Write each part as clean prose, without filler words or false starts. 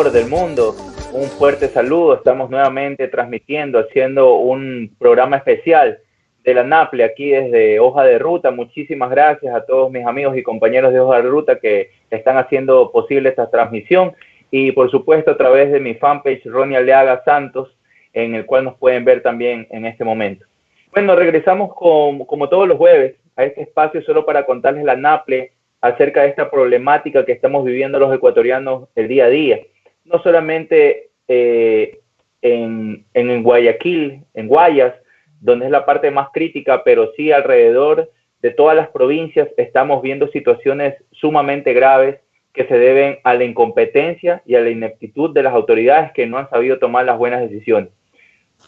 Ecuador, del mundo, un fuerte saludo. Estamos nuevamente transmitiendo, haciendo un programa especial de la NAPLE aquí desde Hoja de Ruta. Muchísimas gracias a todos mis amigos y compañeros de Hoja de Ruta que están haciendo posible esta transmisión, y por supuesto a través de mi fanpage Ronnie Aleaga Santos, en el cual nos pueden ver también en este momento. Bueno, regresamos como todos los jueves a este espacio solo para contarles la NAPLE acerca de esta problemática que estamos viviendo los ecuatorianos el día a día. No solamente en Guayaquil, en Guayas, donde es la parte más crítica, pero sí alrededor de todas las provincias estamos viendo situaciones sumamente graves que se deben a la incompetencia y a la ineptitud de las autoridades que no han sabido tomar las buenas decisiones.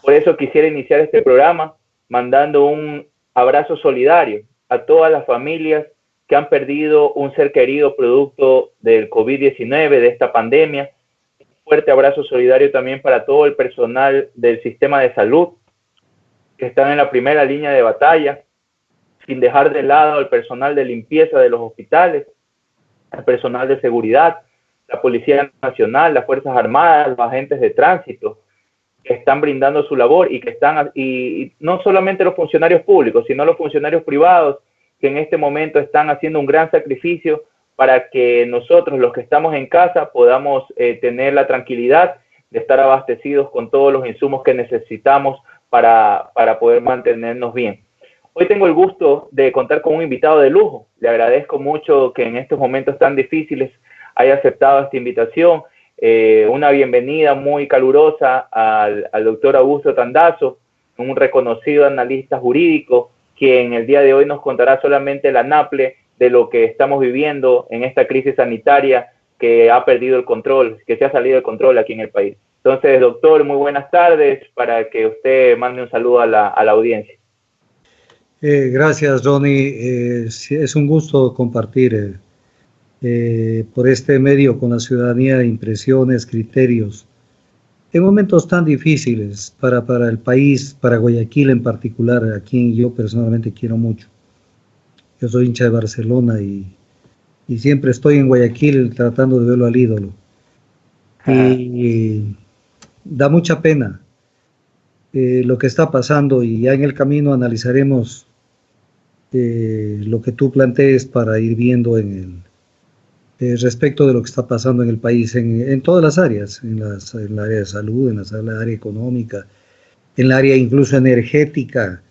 Por eso quisiera iniciar este programa mandando un abrazo solidario a todas las familias que han perdido un ser querido producto del COVID-19, de esta pandemia. Un fuerte abrazo solidario también para todo el personal del sistema de salud que están en la primera línea de batalla, sin dejar de lado al personal de limpieza de los hospitales, al personal de seguridad, la Policía Nacional, las Fuerzas Armadas, los agentes de tránsito, que están brindando su labor y no solamente los funcionarios públicos, sino los funcionarios privados, que en este momento están haciendo un gran sacrificio para que nosotros, los que estamos en casa, podamos tener la tranquilidad de estar abastecidos con todos los insumos que necesitamos para poder mantenernos bien. Hoy tengo el gusto de contar con un invitado de lujo. Le agradezco mucho que en estos momentos tan difíciles haya aceptado esta invitación. Una bienvenida muy calurosa al doctor Augusto Tandazo, un reconocido analista jurídico, quien el día de hoy nos contará solamente la NAPLE de lo que estamos viviendo en esta crisis sanitaria que ha perdido el control, que se ha salido del control aquí en el país. Entonces, doctor, muy buenas tardes, para que usted mande un saludo a la audiencia. Gracias, Ronnie. Es un gusto compartir por este medio con la ciudadanía impresiones, criterios, en momentos tan difíciles para el país, para Guayaquil en particular, a quien yo personalmente quiero mucho. Yo soy hincha de Barcelona y siempre estoy en Guayaquil tratando de verlo al ídolo. Y da mucha pena lo que está pasando, y ya en el camino analizaremos lo que tú plantees para ir viendo respecto de lo que está pasando en el país, en todas las áreas, en el área de salud, en la área económica, en el área incluso energética.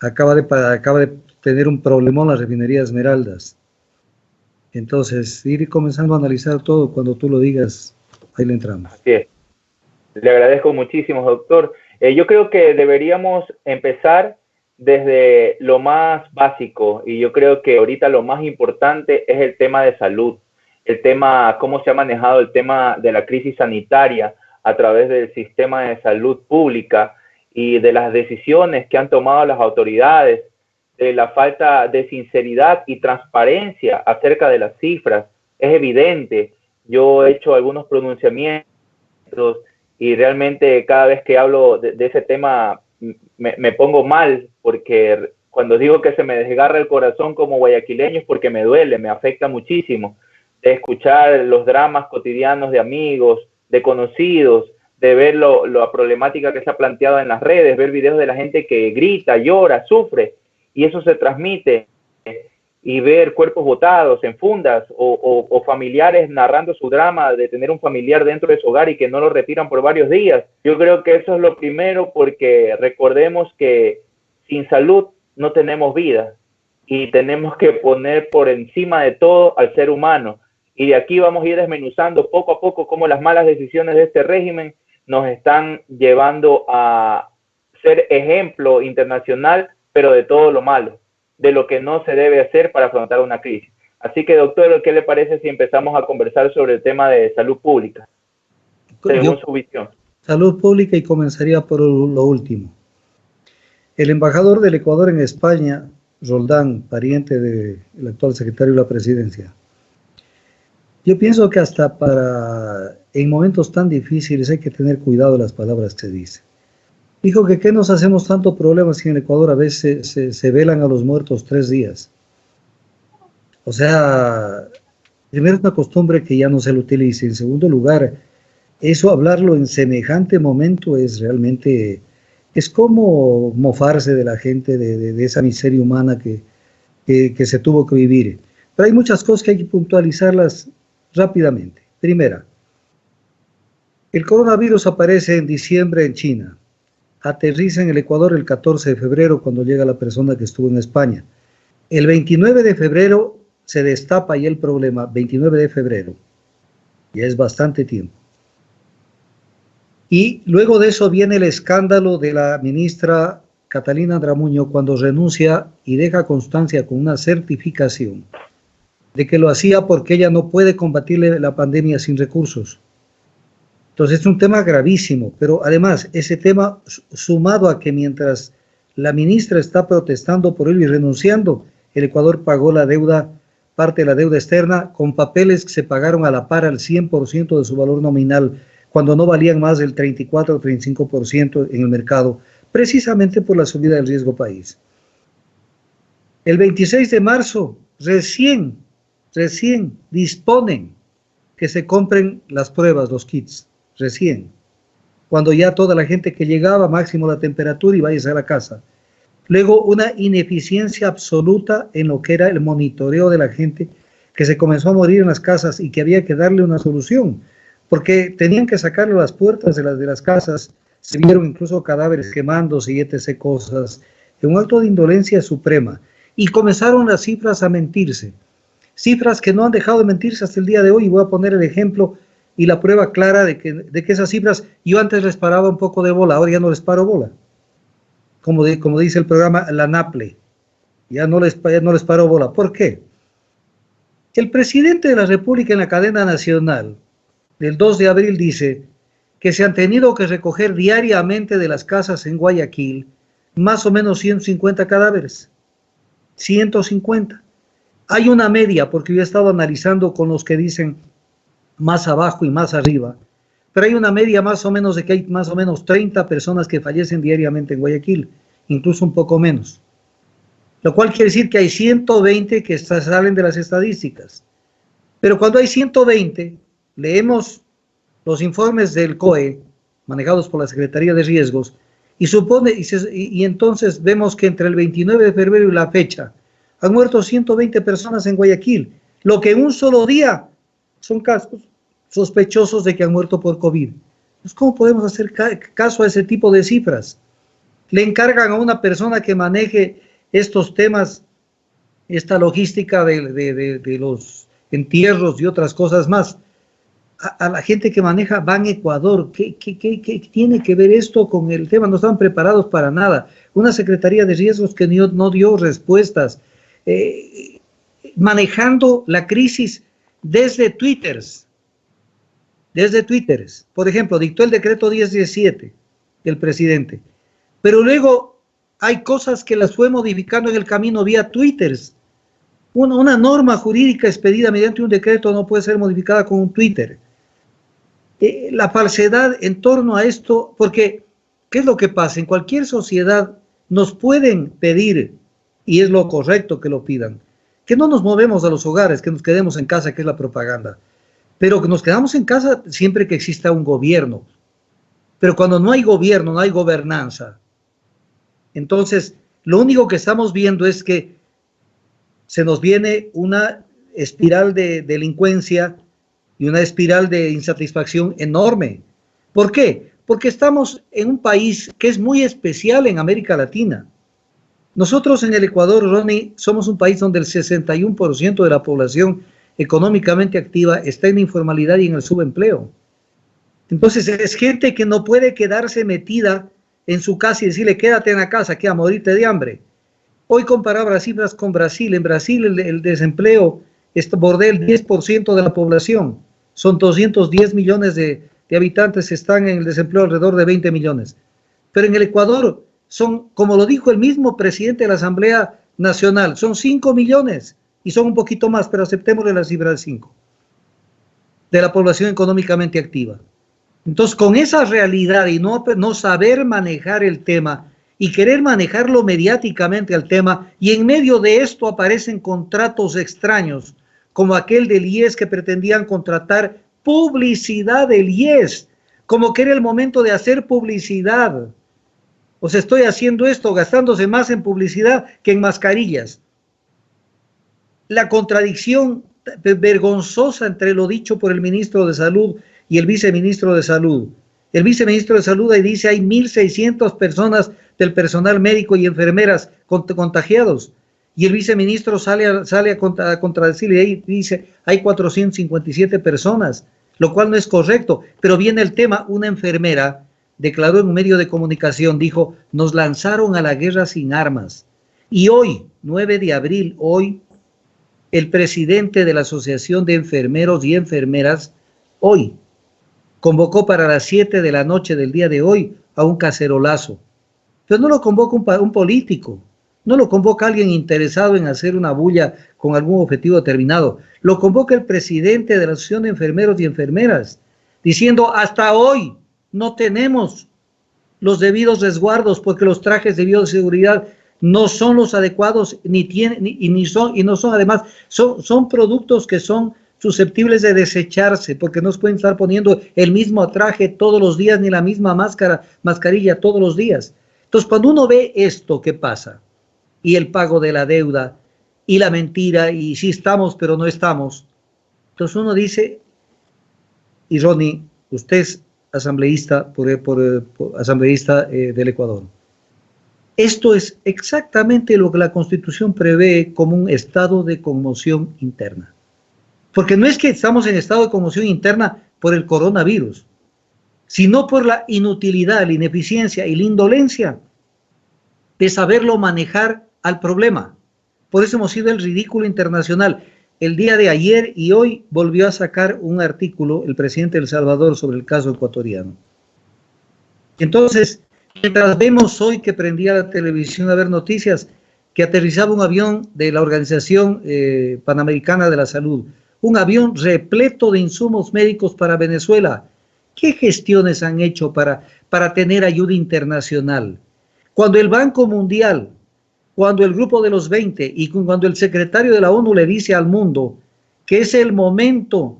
Acaba de tener un problemón la refinería de Esmeraldas. Entonces, ir comenzando a analizar todo, cuando tú lo digas, ahí le entramos. Así es. Le agradezco muchísimo, doctor. Yo creo que deberíamos empezar desde lo más básico, y yo creo que ahorita lo más importante es el tema de salud, el tema, cómo se ha manejado el tema de la crisis sanitaria a través del sistema de salud pública y de las decisiones que han tomado las autoridades, de la falta de sinceridad y transparencia acerca de las cifras. Es evidente, yo he hecho algunos pronunciamientos y realmente cada vez que hablo de ese tema me pongo mal, porque cuando digo que se me desgarra el corazón como guayaquileño es porque me duele, me afecta muchísimo, de escuchar los dramas cotidianos de amigos, de conocidos, de ver la problemática que se ha planteado en las redes, ver videos de la gente que grita, llora, sufre, y eso se transmite, y ver cuerpos botados en fundas o familiares narrando su drama de tener un familiar dentro de su hogar y que no lo retiran por varios días. Yo creo que eso es lo primero, porque recordemos que sin salud no tenemos vida y tenemos que poner por encima de todo al ser humano. Y de aquí vamos a ir desmenuzando poco a poco cómo las malas decisiones de este régimen nos están llevando a ser ejemplo internacional, pero de todo lo malo, de lo que no se debe hacer para afrontar una crisis. Así que, doctor, ¿qué le parece si empezamos a conversar sobre el tema de salud pública, según su visión? Salud pública, y comenzaría por lo último. El embajador del Ecuador en España, Roldán, pariente del actual secretario de la Presidencia, yo pienso que hasta en momentos tan difíciles hay que tener cuidado de las palabras que se dicen. Dijo que ¿qué nos hacemos tanto problemas si en el Ecuador a veces se velan a los muertos 3 días? O sea, primero es una costumbre que ya no se le utilice. En segundo lugar, eso, hablarlo en semejante momento es realmente, es como mofarse de la gente, de esa miseria humana que se tuvo que vivir. Pero hay muchas cosas que hay que puntualizarlas rápidamente. Primera, el coronavirus aparece en diciembre en China, aterriza en el Ecuador el 14 de febrero cuando llega la persona que estuvo en España. El 29 de febrero se destapa ya el problema, 29 de febrero, ya es bastante tiempo. Y luego de eso viene el escándalo de la ministra Catalina Dramuño cuando renuncia y deja constancia con una certificación de que lo hacía porque ella no puede combatir la pandemia sin recursos. Entonces es un tema gravísimo, pero además ese tema sumado a que mientras la ministra está protestando por ello y renunciando, el Ecuador pagó la deuda, parte de la deuda externa, con papeles que se pagaron a la par al 100% de su valor nominal, cuando no valían más del 34 o 35% en el mercado, precisamente por la subida del riesgo país. El 26 de marzo, recién disponen que se compren las pruebas, los kits, recién, cuando ya toda la gente que llegaba, máximo la temperatura y vaya a la casa. Luego una ineficiencia absoluta en lo que era el monitoreo de la gente que se comenzó a morir en las casas y que había que darle una solución, porque tenían que sacarle las puertas de las casas, se vieron incluso cadáveres quemándose y etc. cosas, en un acto de indolencia suprema. Y comenzaron las cifras a mentirse, cifras que no han dejado de mentirse hasta el día de hoy, y voy a poner el ejemplo y la prueba clara de que esas cifras, yo antes les paraba un poco de bola, ahora ya no les paro bola. Como dice el programa, la NAPLE, ya no les paro bola. ¿Por qué? El presidente de la República en la cadena nacional, del 2 de abril, dice que se han tenido que recoger diariamente de las casas en Guayaquil más o menos 150 cadáveres. 150. Hay una media, porque yo he estado analizando con los que dicen más abajo y más arriba, pero hay una media más o menos de que hay más o menos 30 personas que fallecen diariamente en Guayaquil, incluso un poco menos. Lo cual quiere decir que hay 120 que salen de las estadísticas. Pero cuando hay 120, leemos los informes del COE, manejados por la Secretaría de Riesgos, y entonces vemos que entre el 29 de febrero y la fecha han muerto 120 personas en Guayaquil, lo que en un solo día son casos sospechosos de que han muerto por COVID. Entonces, ¿cómo podemos hacer caso a ese tipo de cifras? Le encargan a una persona que maneje estos temas, esta logística de los entierros y otras cosas más. A la gente que maneja Ban Ecuador, ¿qué tiene que ver esto con el tema? No estaban preparados para nada. Una Secretaría de Riesgos que no dio respuestas. Manejando la crisis desde Twitters. Por ejemplo, dictó el decreto 1017 del presidente. Pero luego hay cosas que las fue modificando en el camino vía Twitters. Una norma jurídica expedida mediante un decreto no puede ser modificada con un Twitter. La falsedad en torno a esto, porque ¿qué es lo que pasa? En cualquier sociedad nos pueden pedir, y es lo correcto que lo pidan, que no nos movemos a los hogares, que nos quedemos en casa, que es la propaganda, pero que nos quedamos en casa siempre que exista un gobierno. Pero cuando no hay gobierno, no hay gobernanza. Entonces, lo único que estamos viendo es que se nos viene una espiral de delincuencia y una espiral de insatisfacción enorme. ¿Por qué? Porque estamos en un país que es muy especial en América Latina. Nosotros en el Ecuador, Ronnie, somos un país donde el 61% de la población económicamente activa está en la informalidad y en el subempleo. Entonces es gente que no puede quedarse metida en su casa y decirle quédate en la casa, que a morirte de hambre. Hoy comparaba las cifras con Brasil. En Brasil el desempleo bordea el 10% de la población. Son 210 millones de habitantes, están en el desempleo alrededor de 20 millones. Pero en el Ecuador son, como lo dijo el mismo presidente de la Asamblea Nacional, son 5 millones y son un poquito más, pero aceptémosle la cifra de 5 de la población económicamente activa. Entonces, con esa realidad y no saber manejar el tema y querer manejarlo mediáticamente al tema, y en medio de esto aparecen contratos extraños, como aquel del IES que pretendían contratar publicidad del IES, como que era el momento de hacer publicidad. O sea, estoy haciendo esto gastándose más en publicidad que en mascarillas. La contradicción vergonzosa entre lo dicho por el ministro de Salud y el viceministro de Salud. El viceministro de Salud ahí dice hay 1.600 personas del personal médico y enfermeras contagiados. Y el viceministro sale a contradecirle y ahí dice hay 457 personas, lo cual no es correcto. Pero viene el tema, una enfermera declaró en un medio de comunicación, dijo, nos lanzaron a la guerra sin armas. Y hoy, 9 de abril, hoy, el presidente de la Asociación de Enfermeros y Enfermeras, hoy, convocó para las 7 de la noche del día de hoy a un cacerolazo. Pero no lo convoca un político, no lo convoca alguien interesado en hacer una bulla con algún objetivo determinado. Lo convoca el presidente de la Asociación de Enfermeros y Enfermeras, diciendo hasta hoy no tenemos los debidos resguardos porque los trajes de bioseguridad no son los adecuados no son además, son productos que son susceptibles de desecharse porque no se pueden estar poniendo el mismo traje todos los días ni la misma mascarilla todos los días. Entonces, cuando uno ve esto que pasa y el pago de la deuda y la mentira y sí estamos pero no estamos, entonces uno dice, y Ronnie, usted es asambleísta, asambleísta del Ecuador. Esto es exactamente lo que la Constitución prevé como un estado de conmoción interna. Porque no es que estamos en estado de conmoción interna por el coronavirus, sino por la inutilidad, la ineficiencia y la indolencia de saberlo manejar al problema. Por eso hemos sido el ridículo internacional. El día de ayer y hoy volvió a sacar un artículo el presidente de El Salvador sobre el caso ecuatoriano. Entonces, mientras vemos hoy que prendía la televisión a ver noticias, que aterrizaba un avión de la Organización Panamericana de la Salud, un avión repleto de insumos médicos para Venezuela. ¿Qué gestiones han hecho para tener ayuda internacional? Cuando el Banco Mundial, cuando el Grupo de los 20 y cuando el secretario de la ONU le dice al mundo que es el momento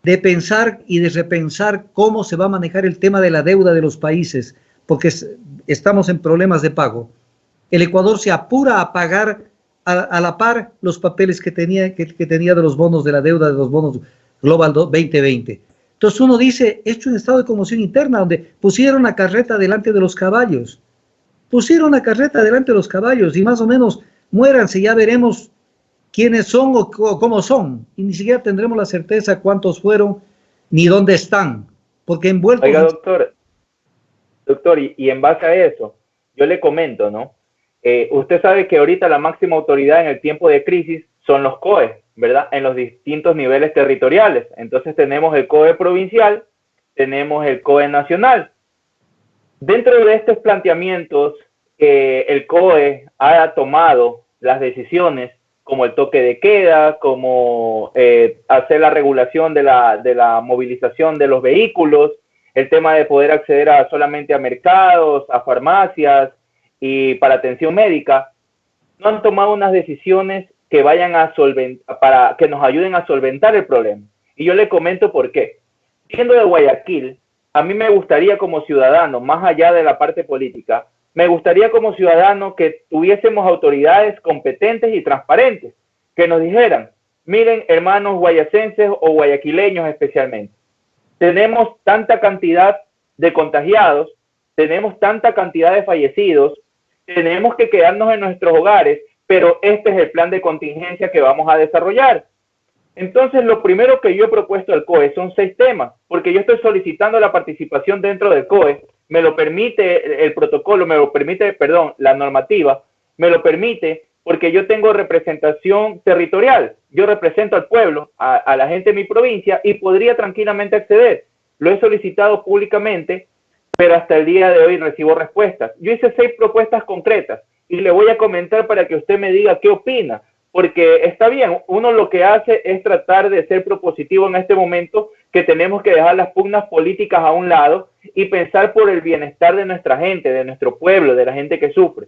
de pensar y de repensar cómo se va a manejar el tema de la deuda de los países, porque estamos en problemas de pago, el Ecuador se apura a pagar a la par los papeles que tenía de los bonos de la deuda, de los bonos Global 2020. Entonces uno dice, esto es un estado de conmoción interna, donde pusieron la carreta delante de los caballos. Pusieron la carreta delante de los caballos y más o menos muéranse, ya veremos quiénes son o cómo son. Y ni siquiera tendremos la certeza cuántos fueron ni dónde están. Porque envueltos... Oiga, doctor, y en base a eso, yo le comento, ¿no? Usted sabe que ahorita la máxima autoridad en el tiempo de crisis son los COE, ¿verdad? En los distintos niveles territoriales. Entonces tenemos el COE provincial, tenemos el COE nacional. Dentro de estos planteamientos, el COE ha tomado las decisiones como el toque de queda, como hacer la regulación de la movilización de los vehículos, el tema de poder acceder solamente a mercados, a farmacias y para atención médica. No han tomado unas decisiones que vayan para que nos ayuden a solventar el problema. Y yo le comento por qué. Siendo de Guayaquil, a mí me gustaría como ciudadano, más allá de la parte política, me gustaría como ciudadano que tuviésemos autoridades competentes y transparentes, que nos dijeran, miren, hermanos guayacenses o guayaquileños especialmente, tenemos tanta cantidad de contagiados, tenemos tanta cantidad de fallecidos, tenemos que quedarnos en nuestros hogares, pero este es el plan de contingencia que vamos a desarrollar. Entonces, lo primero que yo he propuesto al COE son 6 temas, porque yo estoy solicitando la participación dentro del COE, me lo permite el protocolo, me lo permite, perdón, la normativa, me lo permite porque yo tengo representación territorial, yo represento al pueblo, a la gente de mi provincia y podría tranquilamente acceder. Lo he solicitado públicamente, pero hasta el día de hoy recibo respuestas. Yo hice 6 propuestas concretas y le voy a comentar para que usted me diga qué opina. Porque está bien, uno lo que hace es tratar de ser propositivo en este momento, que tenemos que dejar las pugnas políticas a un lado y pensar por el bienestar de nuestra gente, de nuestro pueblo, de la gente que sufre.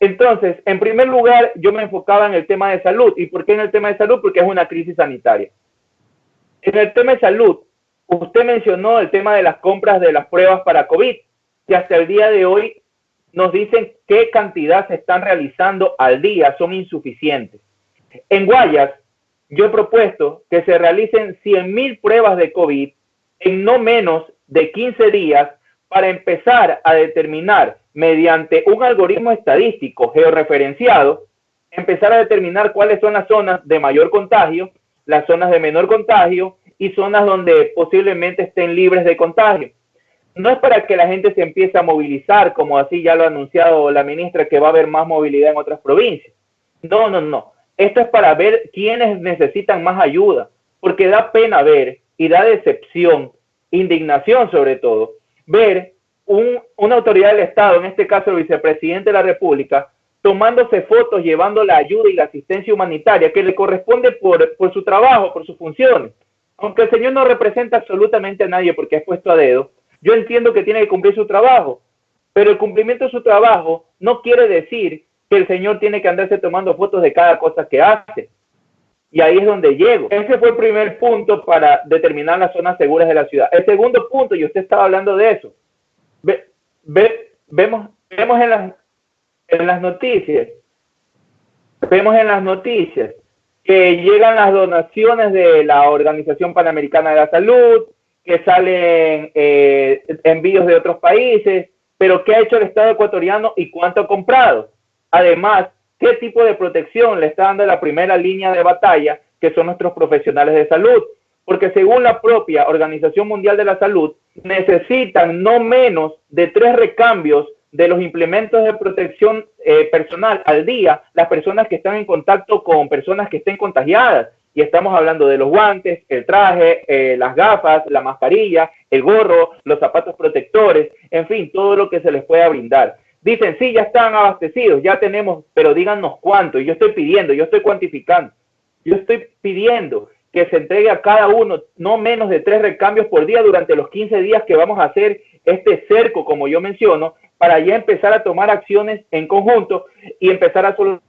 Entonces, en primer lugar, yo me enfocaba en el tema de salud. ¿Y por qué en el tema de salud? Porque es una crisis sanitaria. En el tema de salud, Usted mencionó el tema de las compras de las pruebas para COVID, que hasta el día de hoy nos dicen qué cantidad se están realizando al día, son insuficientes. En Guayas, yo he propuesto que se realicen 100,000 pruebas de COVID en no menos de 15 días para empezar a determinar, mediante un algoritmo estadístico georreferenciado, empezar a determinar cuáles son las zonas de mayor contagio, las zonas de menor contagio y zonas donde posiblemente estén libres de contagio. No es para que la gente se empiece a movilizar, como así ya lo ha anunciado la ministra, que va a haber más movilidad en otras provincias. No, no, no. Esto es para ver quiénes necesitan más ayuda, porque da pena ver y da decepción, indignación sobre todo, ver una autoridad del Estado, en este caso el vicepresidente de la República, tomándose fotos, llevando la ayuda y la asistencia humanitaria que le corresponde por su trabajo, por sus funciones. Aunque el señor no representa absolutamente a nadie porque es puesto a dedo, yo entiendo que tiene que cumplir su trabajo, pero el cumplimiento de su trabajo no quiere decir que el señor tiene que andarse tomando fotos de cada cosa que hace. Y ahí es donde llego. Ese fue el primer punto para determinar las zonas seguras de la ciudad. El segundo punto, y usted estaba hablando de eso, vemos en las noticias que llegan las donaciones de la Organización Panamericana de la Salud, que salen envíos de otros países, pero ¿qué ha hecho el Estado ecuatoriano y cuánto ha comprado? Además, ¿qué tipo de protección le está dando la primera línea de batalla, que son nuestros profesionales de salud? Porque según la propia Organización Mundial de la Salud, necesitan no menos de 3 recambios de los implementos de protección personal al día las personas que están en contacto con personas que estén contagiadas. Y estamos hablando de los guantes, el traje, las gafas, la mascarilla, el gorro, los zapatos protectores, en fin, todo lo que se les pueda brindar. Dicen, sí, ya están abastecidos, ya tenemos, pero díganos cuánto. Y yo estoy pidiendo, yo estoy cuantificando. Yo estoy pidiendo que se entregue a cada uno no menos de 3 recambios por día durante los 15 días que vamos a hacer este cerco, como yo menciono, para ya empezar a tomar acciones en conjunto y empezar a solucionar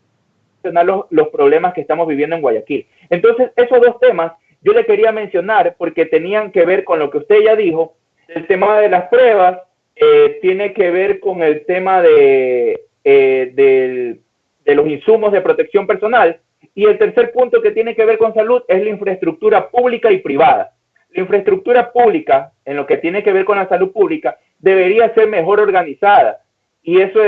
los problemas que estamos viviendo en Guayaquil. Entonces, esos 2 temas yo le quería mencionar porque tenían que ver con lo que usted ya dijo, el tema de las pruebas, tiene que ver con el tema de los insumos de protección personal, y el tercer punto que tiene que ver con salud es la infraestructura pública y privada. La infraestructura pública, en lo que tiene que ver con la salud pública, debería ser mejor organizada, y eso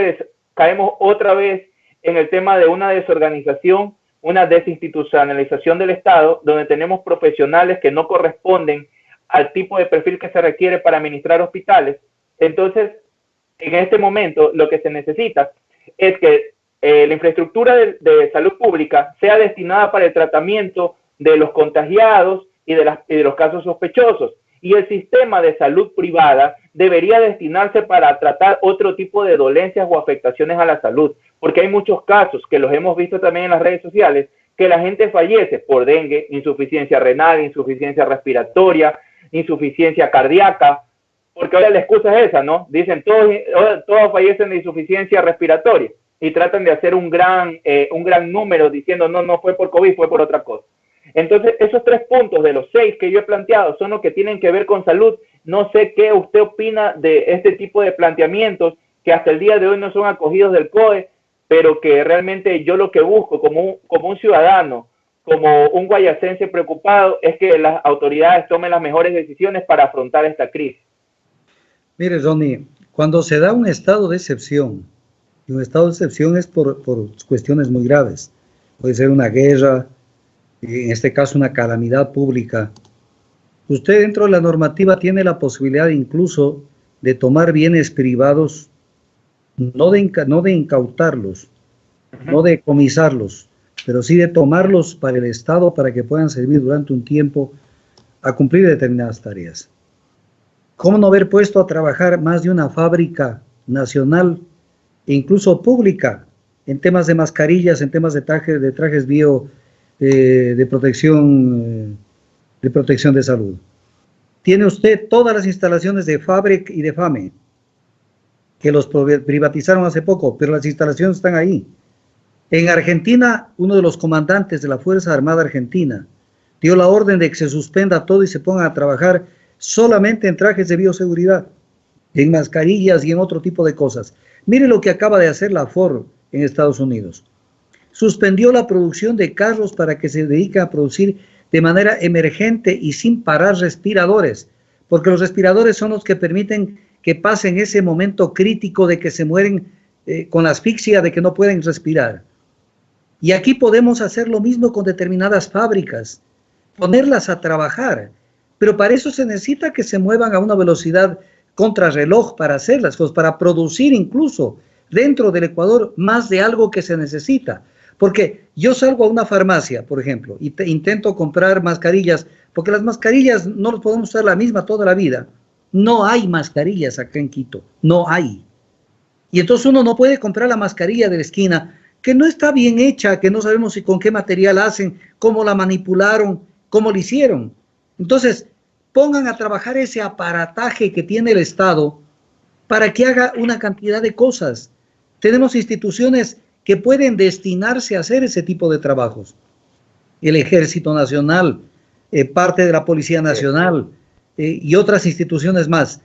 caemos otra vez en el tema de una desorganización, una desinstitucionalización del Estado, donde tenemos profesionales que no corresponden al tipo de perfil que se requiere para administrar hospitales. Entonces, en este momento, lo que se necesita es que la infraestructura de salud pública sea destinada para el tratamiento de los contagiados y de los casos sospechosos. Y el sistema de salud privada debería destinarse para tratar otro tipo de dolencias o afectaciones a la salud. Porque hay muchos casos, que los hemos visto también en las redes sociales, que la gente fallece por dengue, insuficiencia renal, insuficiencia respiratoria, insuficiencia cardíaca, porque ahora la excusa es esa, ¿no? Dicen, todos fallecen de insuficiencia respiratoria y tratan de hacer un gran número diciendo, no fue por COVID, fue por otra cosa. Entonces, esos 3 puntos de los 6 que yo he planteado son los que tienen que ver con salud. No sé qué usted opina de este tipo de planteamientos que hasta el día de hoy no son acogidos del COE, pero que realmente yo lo que busco como un ciudadano, como un guayacense preocupado, es que las autoridades tomen las mejores decisiones para afrontar esta crisis. Mire, Ronnie, cuando se da un estado de excepción, y un estado de excepción es por cuestiones muy graves, puede ser una guerra, en este caso una calamidad pública, usted dentro de la normativa tiene la posibilidad incluso de tomar bienes privados, no de incautarlos, no de decomisarlos, pero sí de tomarlos para el Estado para que puedan servir durante un tiempo a cumplir determinadas tareas. ¿Cómo no haber puesto a trabajar más de una fábrica nacional e incluso pública en temas de mascarillas, en temas de trajes de protección de salud? Tiene usted todas las instalaciones de Fabric y de FAME, que los privatizaron hace poco, pero las instalaciones están ahí. En Argentina, uno de los comandantes de la Fuerza Armada Argentina dio la orden de que se suspenda todo y se pongan a trabajar solamente en trajes de bioseguridad, en mascarillas y en otro tipo de cosas. Mire lo que acaba de hacer la Ford en Estados Unidos. Suspendió la producción de carros para que se dedique a producir de manera emergente y sin parar respiradores, porque los respiradores son los que permiten que pasen ese momento crítico de que se mueren con la asfixia, de que no pueden respirar. Y aquí podemos hacer lo mismo con determinadas fábricas, ponerlas a trabajar, pero para eso se necesita que se muevan a una velocidad contrarreloj para hacer las cosas, para producir incluso dentro del Ecuador más de algo que se necesita. Porque yo salgo a una farmacia, por ejemplo, y intento comprar mascarillas, porque las mascarillas no las podemos usar la misma toda la vida. No hay mascarillas acá en Quito, no hay. Y entonces uno no puede comprar la mascarilla de la esquina, que no está bien hecha, que no sabemos si con qué material hacen, cómo la manipularon, cómo la hicieron. Entonces, pongan a trabajar ese aparataje que tiene el Estado para que haga una cantidad de cosas. Tenemos instituciones que pueden destinarse a hacer ese tipo de trabajos. El Ejército Nacional, parte de la Policía Nacional y otras instituciones más.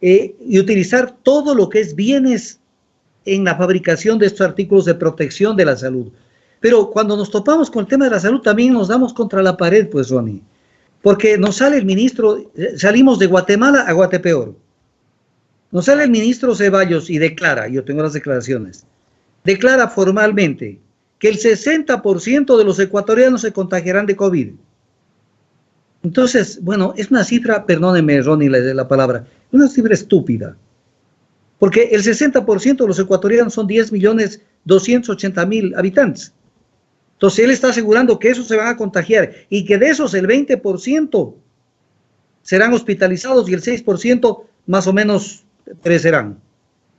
Y utilizar todo lo que es bienes en la fabricación de estos artículos de protección de la salud. Pero cuando nos topamos con el tema de la salud también nos damos contra la pared, pues, Ronnie. Porque nos sale el ministro, salimos de Guatemala a Guatepeor. Nos sale el ministro Ceballos y declara, yo tengo las declaraciones, declara formalmente que el 60% de los ecuatorianos se contagiarán de COVID. Entonces, bueno, es una cifra, perdóneme, Ronnie, la palabra, una cifra estúpida. Porque el 60% de los ecuatorianos son 10.280.000 habitantes. Entonces, él está asegurando que esos se van a contagiar y que de esos el 20% serán hospitalizados y el 6% más o menos perecerán.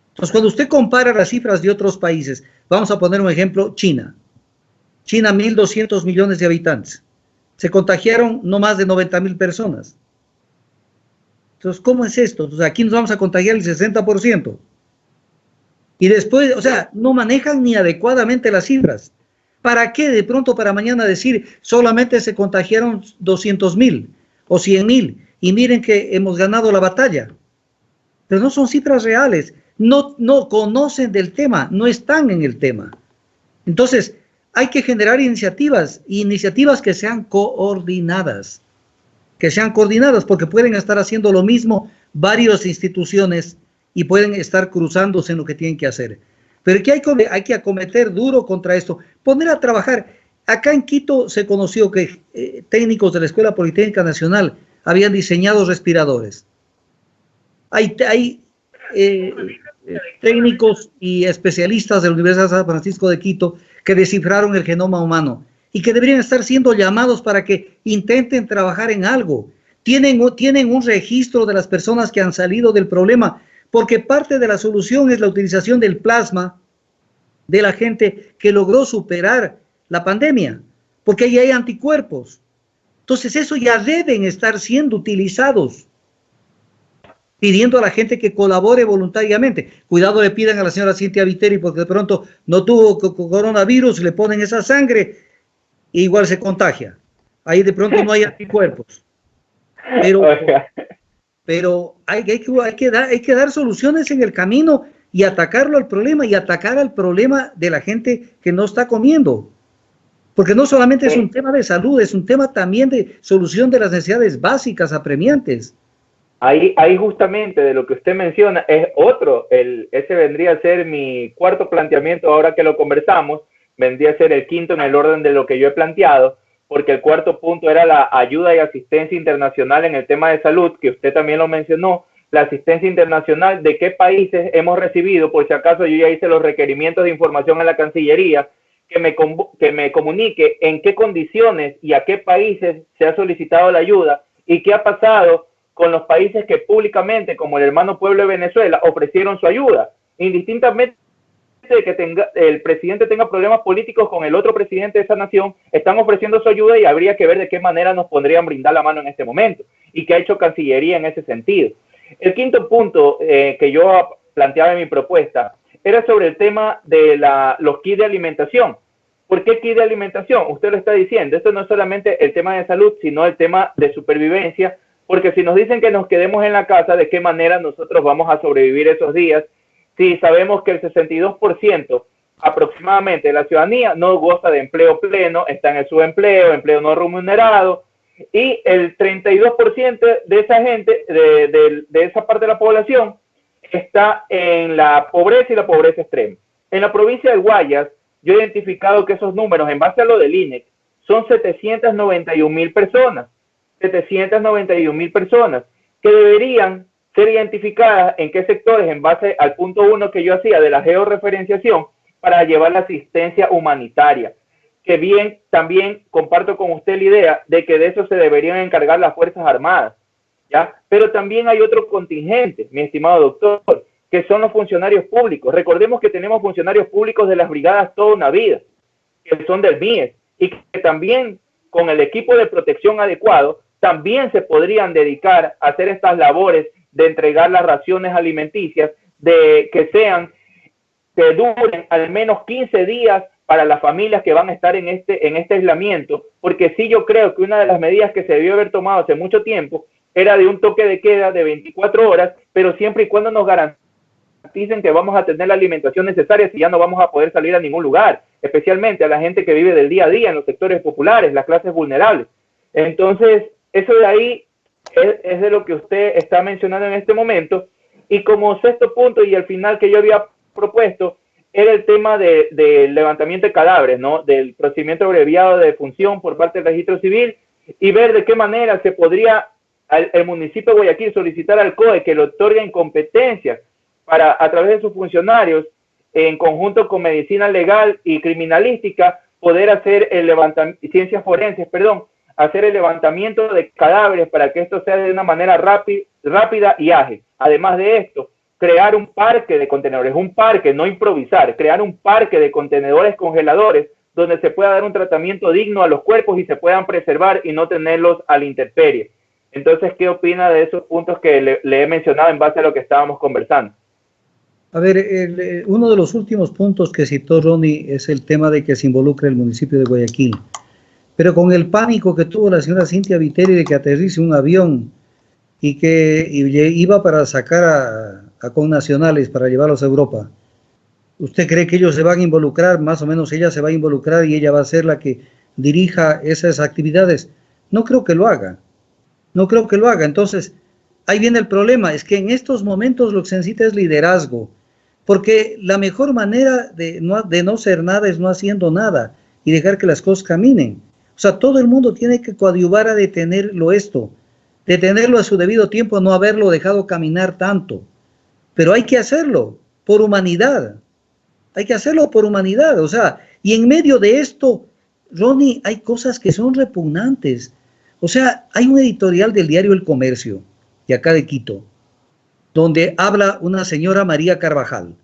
Entonces, cuando usted compara las cifras de otros países, vamos a poner un ejemplo, China. China, 1.200 millones de habitantes. Se contagiaron no más de 90.000 personas. Entonces, ¿cómo es esto? Entonces, aquí nos vamos a contagiar el 60%. Y después, o sea, no manejan ni adecuadamente las cifras. ¿Para qué de pronto para mañana decir solamente se contagiaron 200.000 o 100.000 y miren que hemos ganado la batalla? Pero no son cifras reales, no conocen del tema, no están en el tema. Entonces, hay que generar iniciativas que sean coordinadas, porque pueden estar haciendo lo mismo varias instituciones y pueden estar cruzándose en lo que tienen que hacer. Pero que hay que acometer duro contra esto, poner a trabajar. Acá en Quito se conoció que técnicos de la Escuela Politécnica Nacional habían diseñado respiradores. Hay técnicos y especialistas de la Universidad de San Francisco de Quito que descifraron el genoma humano y que deberían estar siendo llamados para que intenten trabajar en algo. Tienen un registro de las personas que han salido del problema, porque parte de la solución es la utilización del plasma de la gente que logró superar la pandemia, porque ahí hay anticuerpos. Entonces eso ya deben estar siendo utilizados, pidiendo a la gente que colabore voluntariamente. Cuidado le pidan a la señora Cintia Viteri porque de pronto no tuvo coronavirus, le ponen esa sangre e igual se contagia. Ahí de pronto no hay anticuerpos. Pero hay que dar soluciones en el camino y atacarlo al problema y atacar al problema de la gente que no está comiendo. Porque no solamente es un tema de salud, es un tema también de solución de las necesidades básicas apremiantes. Ahí justamente de lo que usted menciona es otro, ese vendría a ser mi cuarto planteamiento ahora que lo conversamos, vendría a ser el quinto en el orden de lo que yo he planteado, porque el cuarto punto era la ayuda y asistencia internacional en el tema de salud, que usted también lo mencionó, la asistencia internacional, de qué países hemos recibido, por si acaso yo ya hice los requerimientos de información en la Cancillería, que me comunique en qué condiciones y a qué países se ha solicitado la ayuda y qué ha pasado con los países que públicamente, como el hermano pueblo de Venezuela, ofrecieron su ayuda, indistintamente de que el presidente tenga problemas políticos con el otro presidente de esa nación, están ofreciendo su ayuda y habría que ver de qué manera nos podrían brindar la mano en este momento y qué ha hecho Cancillería en ese sentido. El quinto punto que yo planteaba en mi propuesta era sobre el tema de los kits de alimentación. ¿Por qué kits de alimentación? Usted lo está diciendo, esto no es solamente el tema de salud, sino el tema de supervivencia porque si nos dicen que nos quedemos en la casa, ¿de qué manera nosotros vamos a sobrevivir esos días? Si sabemos que el 62% aproximadamente de la ciudadanía no goza de empleo pleno, está en el subempleo, empleo no remunerado, y el 32% de esa gente, de esa parte de la población, está en la pobreza y la pobreza extrema. En la provincia de Guayas, yo he identificado que esos números, en base a lo del INEC, son 791,000 personas. 791,000 personas que deberían ser identificadas en qué sectores, en base al punto 1 que yo hacía de la georreferenciación, para llevar la asistencia humanitaria. Que bien, también comparto con usted la idea de que de eso se deberían encargar las Fuerzas Armadas, ¿ya? Pero también hay otro contingente, mi estimado doctor, que son los funcionarios públicos. Recordemos que tenemos funcionarios públicos de las brigadas toda una vida, que son del MIES, y que también con el equipo de protección adecuado, también se podrían dedicar a hacer estas labores de entregar las raciones alimenticias, de que duren al menos 15 días para las familias que van a estar en este aislamiento, porque sí, yo creo que una de las medidas que se debió haber tomado hace mucho tiempo era de un toque de queda de 24 horas, pero siempre y cuando nos garanticen que vamos a tener la alimentación necesaria, si ya no vamos a poder salir a ningún lugar, especialmente a la gente que vive del día a día en los sectores populares, las clases vulnerables. Entonces, eso de ahí es de lo que usted está mencionando en este momento. Y como sexto punto y al final que yo había propuesto, era el tema del levantamiento de cadáveres, ¿no? Del procedimiento abreviado de defunción por parte del registro civil, y ver de qué manera se podría el municipio de Guayaquil solicitar al COE que le otorguen competencias para, a través de sus funcionarios, en conjunto con medicina legal y criminalística, poder hacer el ciencias forenses, hacer el levantamiento de cadáveres para que esto sea de una manera rápida y ágil. Además de esto, crear un parque de contenedores, un parque, no improvisar, crear un parque de contenedores congeladores donde se pueda dar un tratamiento digno a los cuerpos y se puedan preservar y no tenerlos a la intemperie. Entonces, ¿qué opina de esos puntos que le he mencionado en base a lo que estábamos conversando? A ver, uno de los últimos puntos que citó Ronnie es el tema de que se involucre el municipio de Guayaquil. Pero con el pánico que tuvo la señora Cintia Viteri de que aterrice un avión y que iba para sacar a connacionales para llevarlos a Europa, ¿usted cree que ellos se van a involucrar? Más o menos ella se va a involucrar y ella va a ser la que dirija esas actividades. No creo que lo haga. No creo que lo haga. Entonces, ahí viene el problema. Es que en estos momentos lo que se necesita es liderazgo. Porque la mejor manera de no ser nada es no haciendo nada y dejar que las cosas caminen. O sea, todo el mundo tiene que coadyuvar a detenerlo a su debido tiempo, no haberlo dejado caminar tanto. Pero hay que hacerlo por humanidad. Hay que hacerlo por humanidad. O sea, y en medio de esto, Ronnie, hay cosas que son repugnantes. O sea, hay un editorial del diario El Comercio, de acá de Quito, donde habla una señora María Carvajal.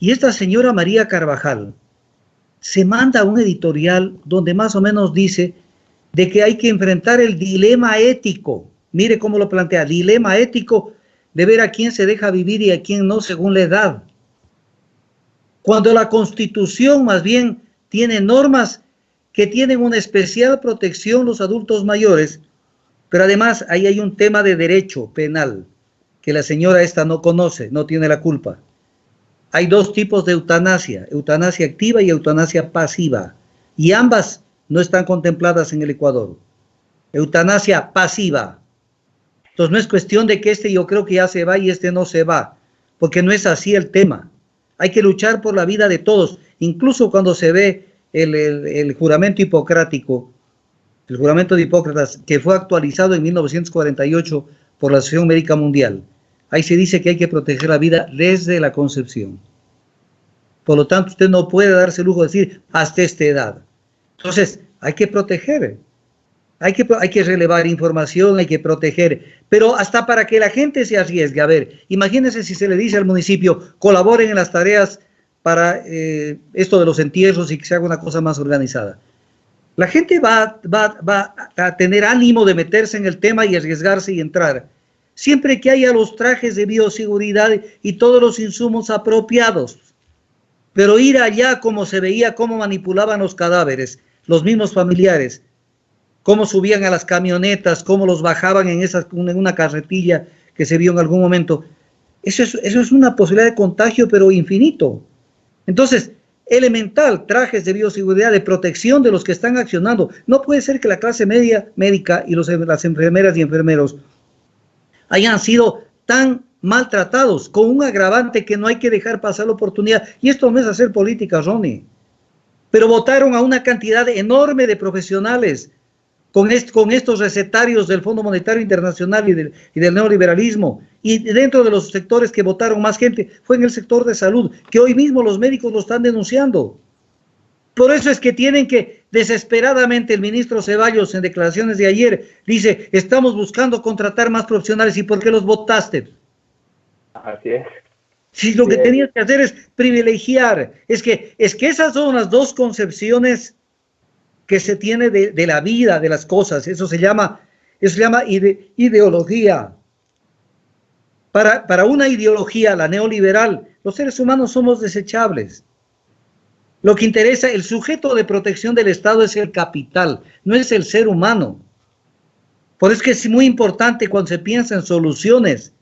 Y esta señora María Carvajal se manda un editorial donde más o menos dice de que hay que enfrentar el dilema ético. Mire cómo lo plantea, dilema ético de ver a quién se deja vivir y a quién no según la edad. Cuando la Constitución más bien tiene normas que tienen una especial protección los adultos mayores, pero además ahí hay un tema de derecho penal que la señora esta no conoce, no tiene la culpa. Hay dos tipos de eutanasia, eutanasia activa y eutanasia pasiva, y ambas no están contempladas en el Ecuador. Eutanasia pasiva. Entonces no es cuestión de que este yo creo que ya se va y este no se va, porque no es así el tema. Hay que luchar por la vida de todos, incluso cuando se ve el juramento hipocrático, el juramento de Hipócrates, que fue actualizado en 1948 por la Asociación Médica Mundial. Ahí se dice que hay que proteger la vida desde la concepción. Por lo tanto, usted no puede darse el lujo de decir hasta esta edad. Entonces, hay que proteger. Hay que relevar información, hay que proteger. Pero hasta para que la gente se arriesgue. A ver, imagínense si se le dice al municipio, colaboren en las tareas para esto de los entierros y que se haga una cosa más organizada. La gente va a tener ánimo de meterse en el tema y arriesgarse y entrar, siempre que haya los trajes de bioseguridad y todos los insumos apropiados. Pero ir allá como se veía, cómo manipulaban los cadáveres, los mismos familiares, cómo subían a las camionetas, cómo los bajaban en una carretilla que se vio en algún momento. Eso es una posibilidad de contagio, pero infinito. Entonces, elemental, trajes de bioseguridad, de protección de los que están accionando. No puede ser que la clase médica y las enfermeras y enfermeros hayan sido tan maltratados, con un agravante que no hay que dejar pasar la oportunidad. Y esto no es hacer política, Ronnie. Pero votaron a una cantidad enorme de profesionales con estos recetarios del Fondo Monetario Internacional y del neoliberalismo. Y dentro de los sectores que votaron más gente fue en el sector de salud, que hoy mismo los médicos lo están denunciando. Por eso es que tienen que, desesperadamente, el ministro Ceballos en declaraciones de ayer dice, estamos buscando contratar más profesionales. ¿Y por qué los votaste? Así es. Si lo que tenías que hacer es privilegiar, es que esas son las dos concepciones que se tiene de la vida, de las cosas. Eso se llama ideología. Para una ideología, la neoliberal, los seres humanos somos desechables. Lo que interesa, el sujeto de protección del Estado es el capital, no es el ser humano. Por eso es que es muy importante cuando se piensa en soluciones,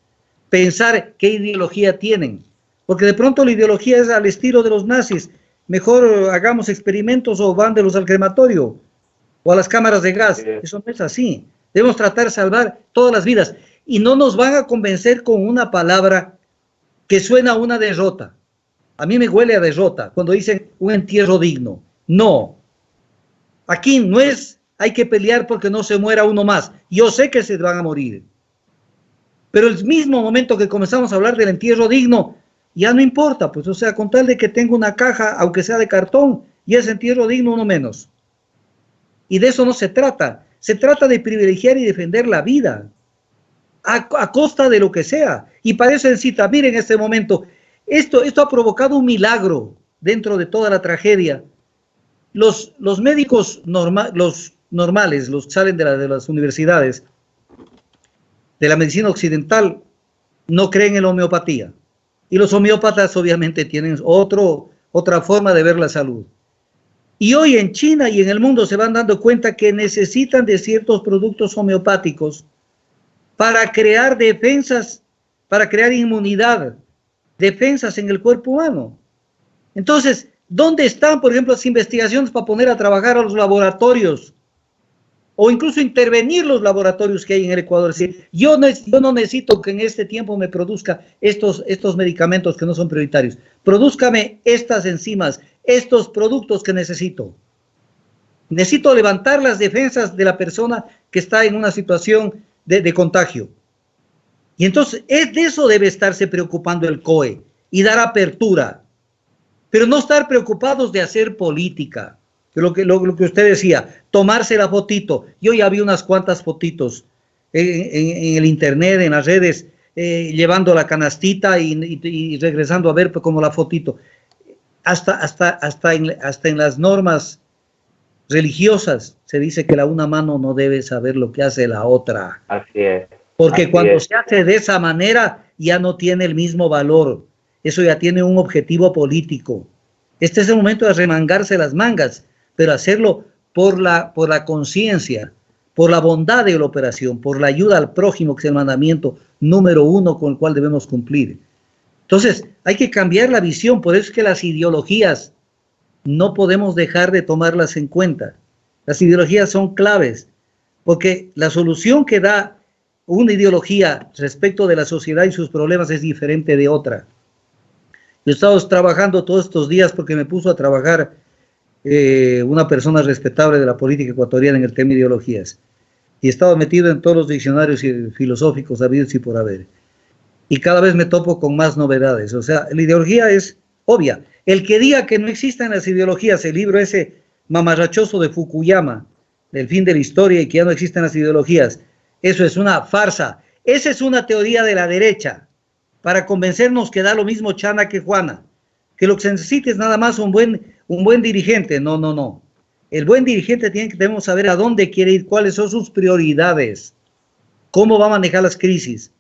pensar qué ideología tienen. Porque de pronto la ideología es al estilo de los nazis. Mejor hagamos experimentos o mándelos al crematorio o a las cámaras de gas. Eso no es así. Debemos tratar de salvar todas las vidas. Y no nos van a convencer con una palabra que suena a una derrota. A mí me huele a derrota cuando dicen un entierro digno. No. Aquí no es hay que pelear porque no se muera uno más. Yo sé que se van a morir. Pero el mismo momento que comenzamos a hablar del entierro digno, ya no importa, pues, o sea, con tal de que tenga una caja, aunque sea de cartón, y ese entierro digno uno menos. Y de eso no se trata. Se trata de privilegiar y defender la vida, a costa de lo que sea. Y para eso necesita, miren, en este momento, esto ha provocado un milagro dentro de toda la tragedia. Los médicos normales, los que salen de las universidades, de la medicina occidental, no creen en la homeopatía. Y los homeópatas obviamente tienen otra forma de ver la salud. Y hoy en China y en el mundo se van dando cuenta que necesitan de ciertos productos homeopáticos para crear defensas, para crear inmunidad, defensas en el cuerpo humano. Entonces, ¿dónde están, por ejemplo, las investigaciones para poner a trabajar a los laboratorios? O incluso intervenir los laboratorios que hay en el Ecuador. Es decir, yo no necesito que en este tiempo me produzca estos medicamentos que no son prioritarios. Produzcame estas enzimas, estos productos que necesito. Necesito levantar las defensas de la persona que está en una situación de contagio. Y entonces, de eso debe estarse preocupando el COE y dar apertura. Pero no estar preocupados de hacer política. Lo que usted decía, tomarse la fotito. Yo ya vi unas cuantas fotitos en el internet, en las redes, llevando la canastita y regresando a ver como la fotito. Hasta en las normas religiosas se dice que la una mano no debe saber lo que hace la otra. Así es. Porque cuando se hace de esa manera ya no tiene el mismo valor. Eso ya tiene un objetivo político. Este es el momento de remangarse las mangas, pero hacerlo por la conciencia, por la bondad de la operación, por la ayuda al prójimo, que es el mandamiento número 1 con el cual debemos cumplir. Entonces, hay que cambiar la visión, por eso es que las ideologías no podemos dejar de tomarlas en cuenta. Las ideologías son claves, porque la solución que da una ideología respecto de la sociedad y sus problemas es diferente de otra. Yo he estado trabajando todos estos días porque me puso a trabajar una persona respetable de la política ecuatoriana en el tema de ideologías. Y he estado metido en todos los diccionarios filosóficos habidos y por haber. Y cada vez me topo con más novedades. O sea, la ideología es obvia. El que diga que no existen las ideologías, el libro ese mamarrachoso de Fukuyama, del fin de la historia y que ya no existen las ideologías, eso es una farsa. Esa es una teoría de la derecha para convencernos que da lo mismo Chana que Juana, que lo que se necesita es nada más un buen dirigente. No. El buen dirigente debemos saber a dónde quiere ir, cuáles son sus prioridades, cómo va a manejar las crisis.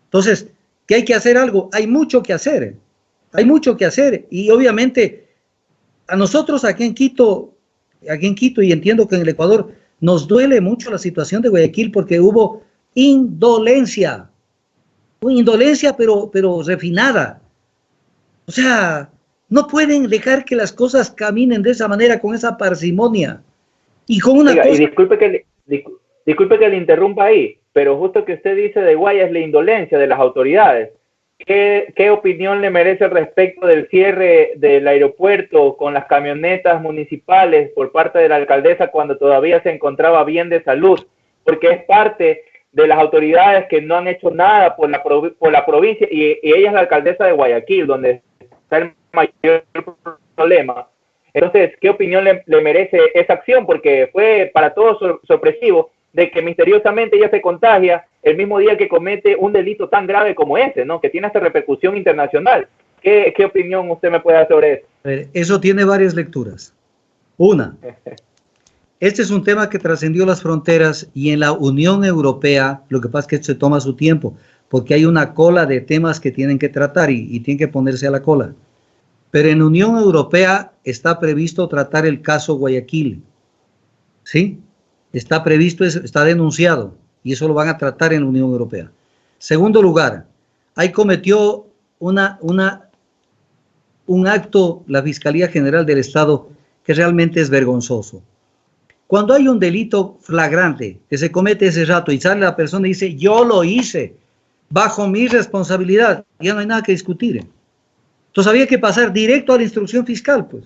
Entonces, ¿que hay que hacer algo? Hay mucho que hacer. Y obviamente a nosotros aquí en Quito, y entiendo que en el Ecuador, Nos duele mucho la situación de Guayaquil porque hubo indolencia, pero refinada. O sea, no pueden dejar que las cosas caminen de esa manera, con esa parsimonia. Y con una Oiga, cosa... y disculpe que le interrumpa ahí, pero justo que usted dice de Guaya es la indolencia de las autoridades. ¿Qué opinión le merece respecto del cierre del aeropuerto con las camionetas municipales por parte de la alcaldesa cuando todavía se encontraba bien de salud? Porque es parte de las autoridades que no han hecho nada por la provincia, y ella es la alcaldesa de Guayaquil, donde está el mayor problema. Entonces, ¿qué opinión le merece esa acción? Porque fue para todos sorpresivo de que misteriosamente ella se contagia el mismo día que comete un delito tan grave como ese, ¿no? Que tiene esta repercusión internacional. ¿Qué opinión usted me puede dar sobre eso? Eso tiene varias lecturas. Una, este es un tema que trascendió las fronteras, y en la Unión Europea, lo que pasa es que esto se toma su tiempo, porque hay una cola de temas que tienen que tratar y tienen que ponerse a la cola. Pero en la Unión Europea está previsto tratar el caso Guayaquil, ¿sí? Está previsto, está denunciado, y eso lo van a tratar en la Unión Europea. Segundo lugar, ahí cometió un acto la Fiscalía General del Estado que realmente es vergonzoso. Cuando hay un delito flagrante que se comete ese rato y sale la persona y dice, yo lo hice, bajo mi responsabilidad, ya no hay nada que discutir. Entonces había que pasar directo a la instrucción fiscal, pues.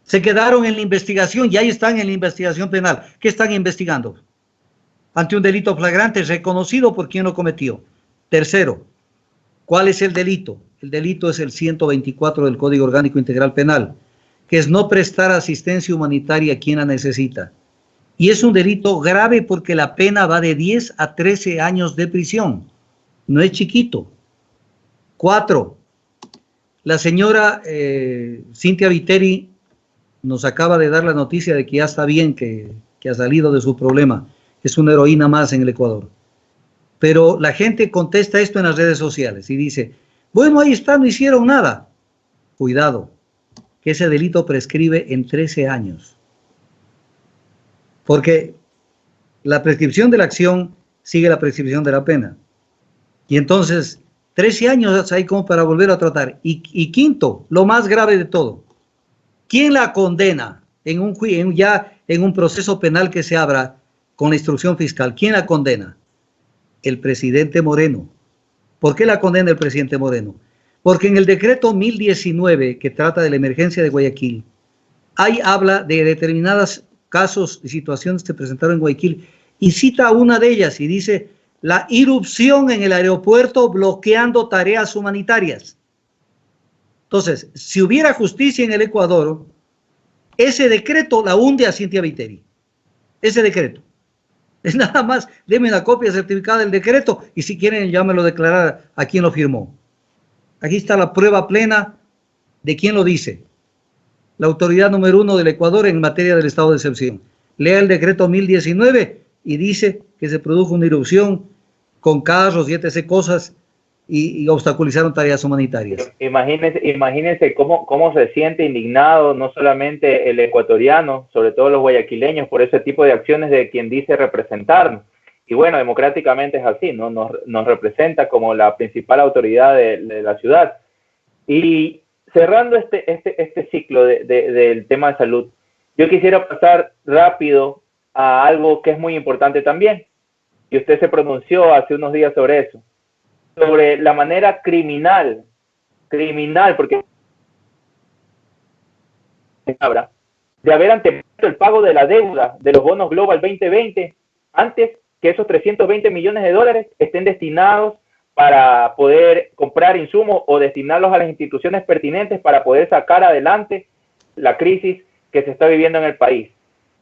Se quedaron en la investigación y ahí están en la investigación penal. ¿Qué están investigando? Ante un delito flagrante reconocido por quien lo cometió. Tercero, ¿cuál es el delito? El delito es el 124 del Código Orgánico Integral Penal, que es no prestar asistencia humanitaria a quien la necesita. Y es un delito grave porque la pena va de 10 a 13 años de prisión. No es chiquito. 4. La señora Cynthia Viteri nos acaba de dar la noticia de que ya está bien, que ha salido de su problema. Es una heroína más en el Ecuador. Pero la gente contesta esto en las redes sociales y dice, bueno, ahí está, no hicieron nada. Cuidado, que ese delito prescribe en 13 años. Porque la prescripción de la acción sigue la prescripción de la pena. Y entonces, 13 años hay como para volver a tratar. Y quinto, lo más grave de todo, ¿quién la condena en un proceso penal que se abra con la instrucción fiscal? ¿Quién la condena? El presidente Moreno. ¿Por qué la condena el presidente Moreno? Porque en el decreto 1019, que trata de la emergencia de Guayaquil, ahí habla de determinados casos y situaciones que se presentaron en Guayaquil y cita una de ellas y dice, la irrupción en el aeropuerto bloqueando tareas humanitarias. Entonces, si hubiera justicia en el Ecuador, ese decreto la hunde a Cynthia Viteri. Ese decreto. Es nada más, deme una copia certificada del decreto y si quieren ya me lo declarar a quien lo firmó. Aquí está la prueba plena de quién lo dice. La autoridad número 1 del Ecuador en materia del estado de excepción. Lea el decreto 1019 y dice que se produjo una irrupción con carros y etc. cosas y obstaculizaron tareas humanitarias. Imagínense cómo se siente indignado no solamente el ecuatoriano, sobre todo los guayaquileños, por ese tipo de acciones de quien dice representarnos. Y bueno, democráticamente es así, ¿no? Nos representa como la principal autoridad de la ciudad. Y cerrando este ciclo del tema de salud, yo quisiera pasar rápido a algo que es muy importante también. Y usted se pronunció hace unos días sobre eso, sobre la manera criminal, porque de haber antepuesto el pago de la deuda de los bonos Global 2020 antes que esos 320 millones de dólares estén destinados para poder comprar insumos o destinarlos a las instituciones pertinentes para poder sacar adelante la crisis que se está viviendo en el país.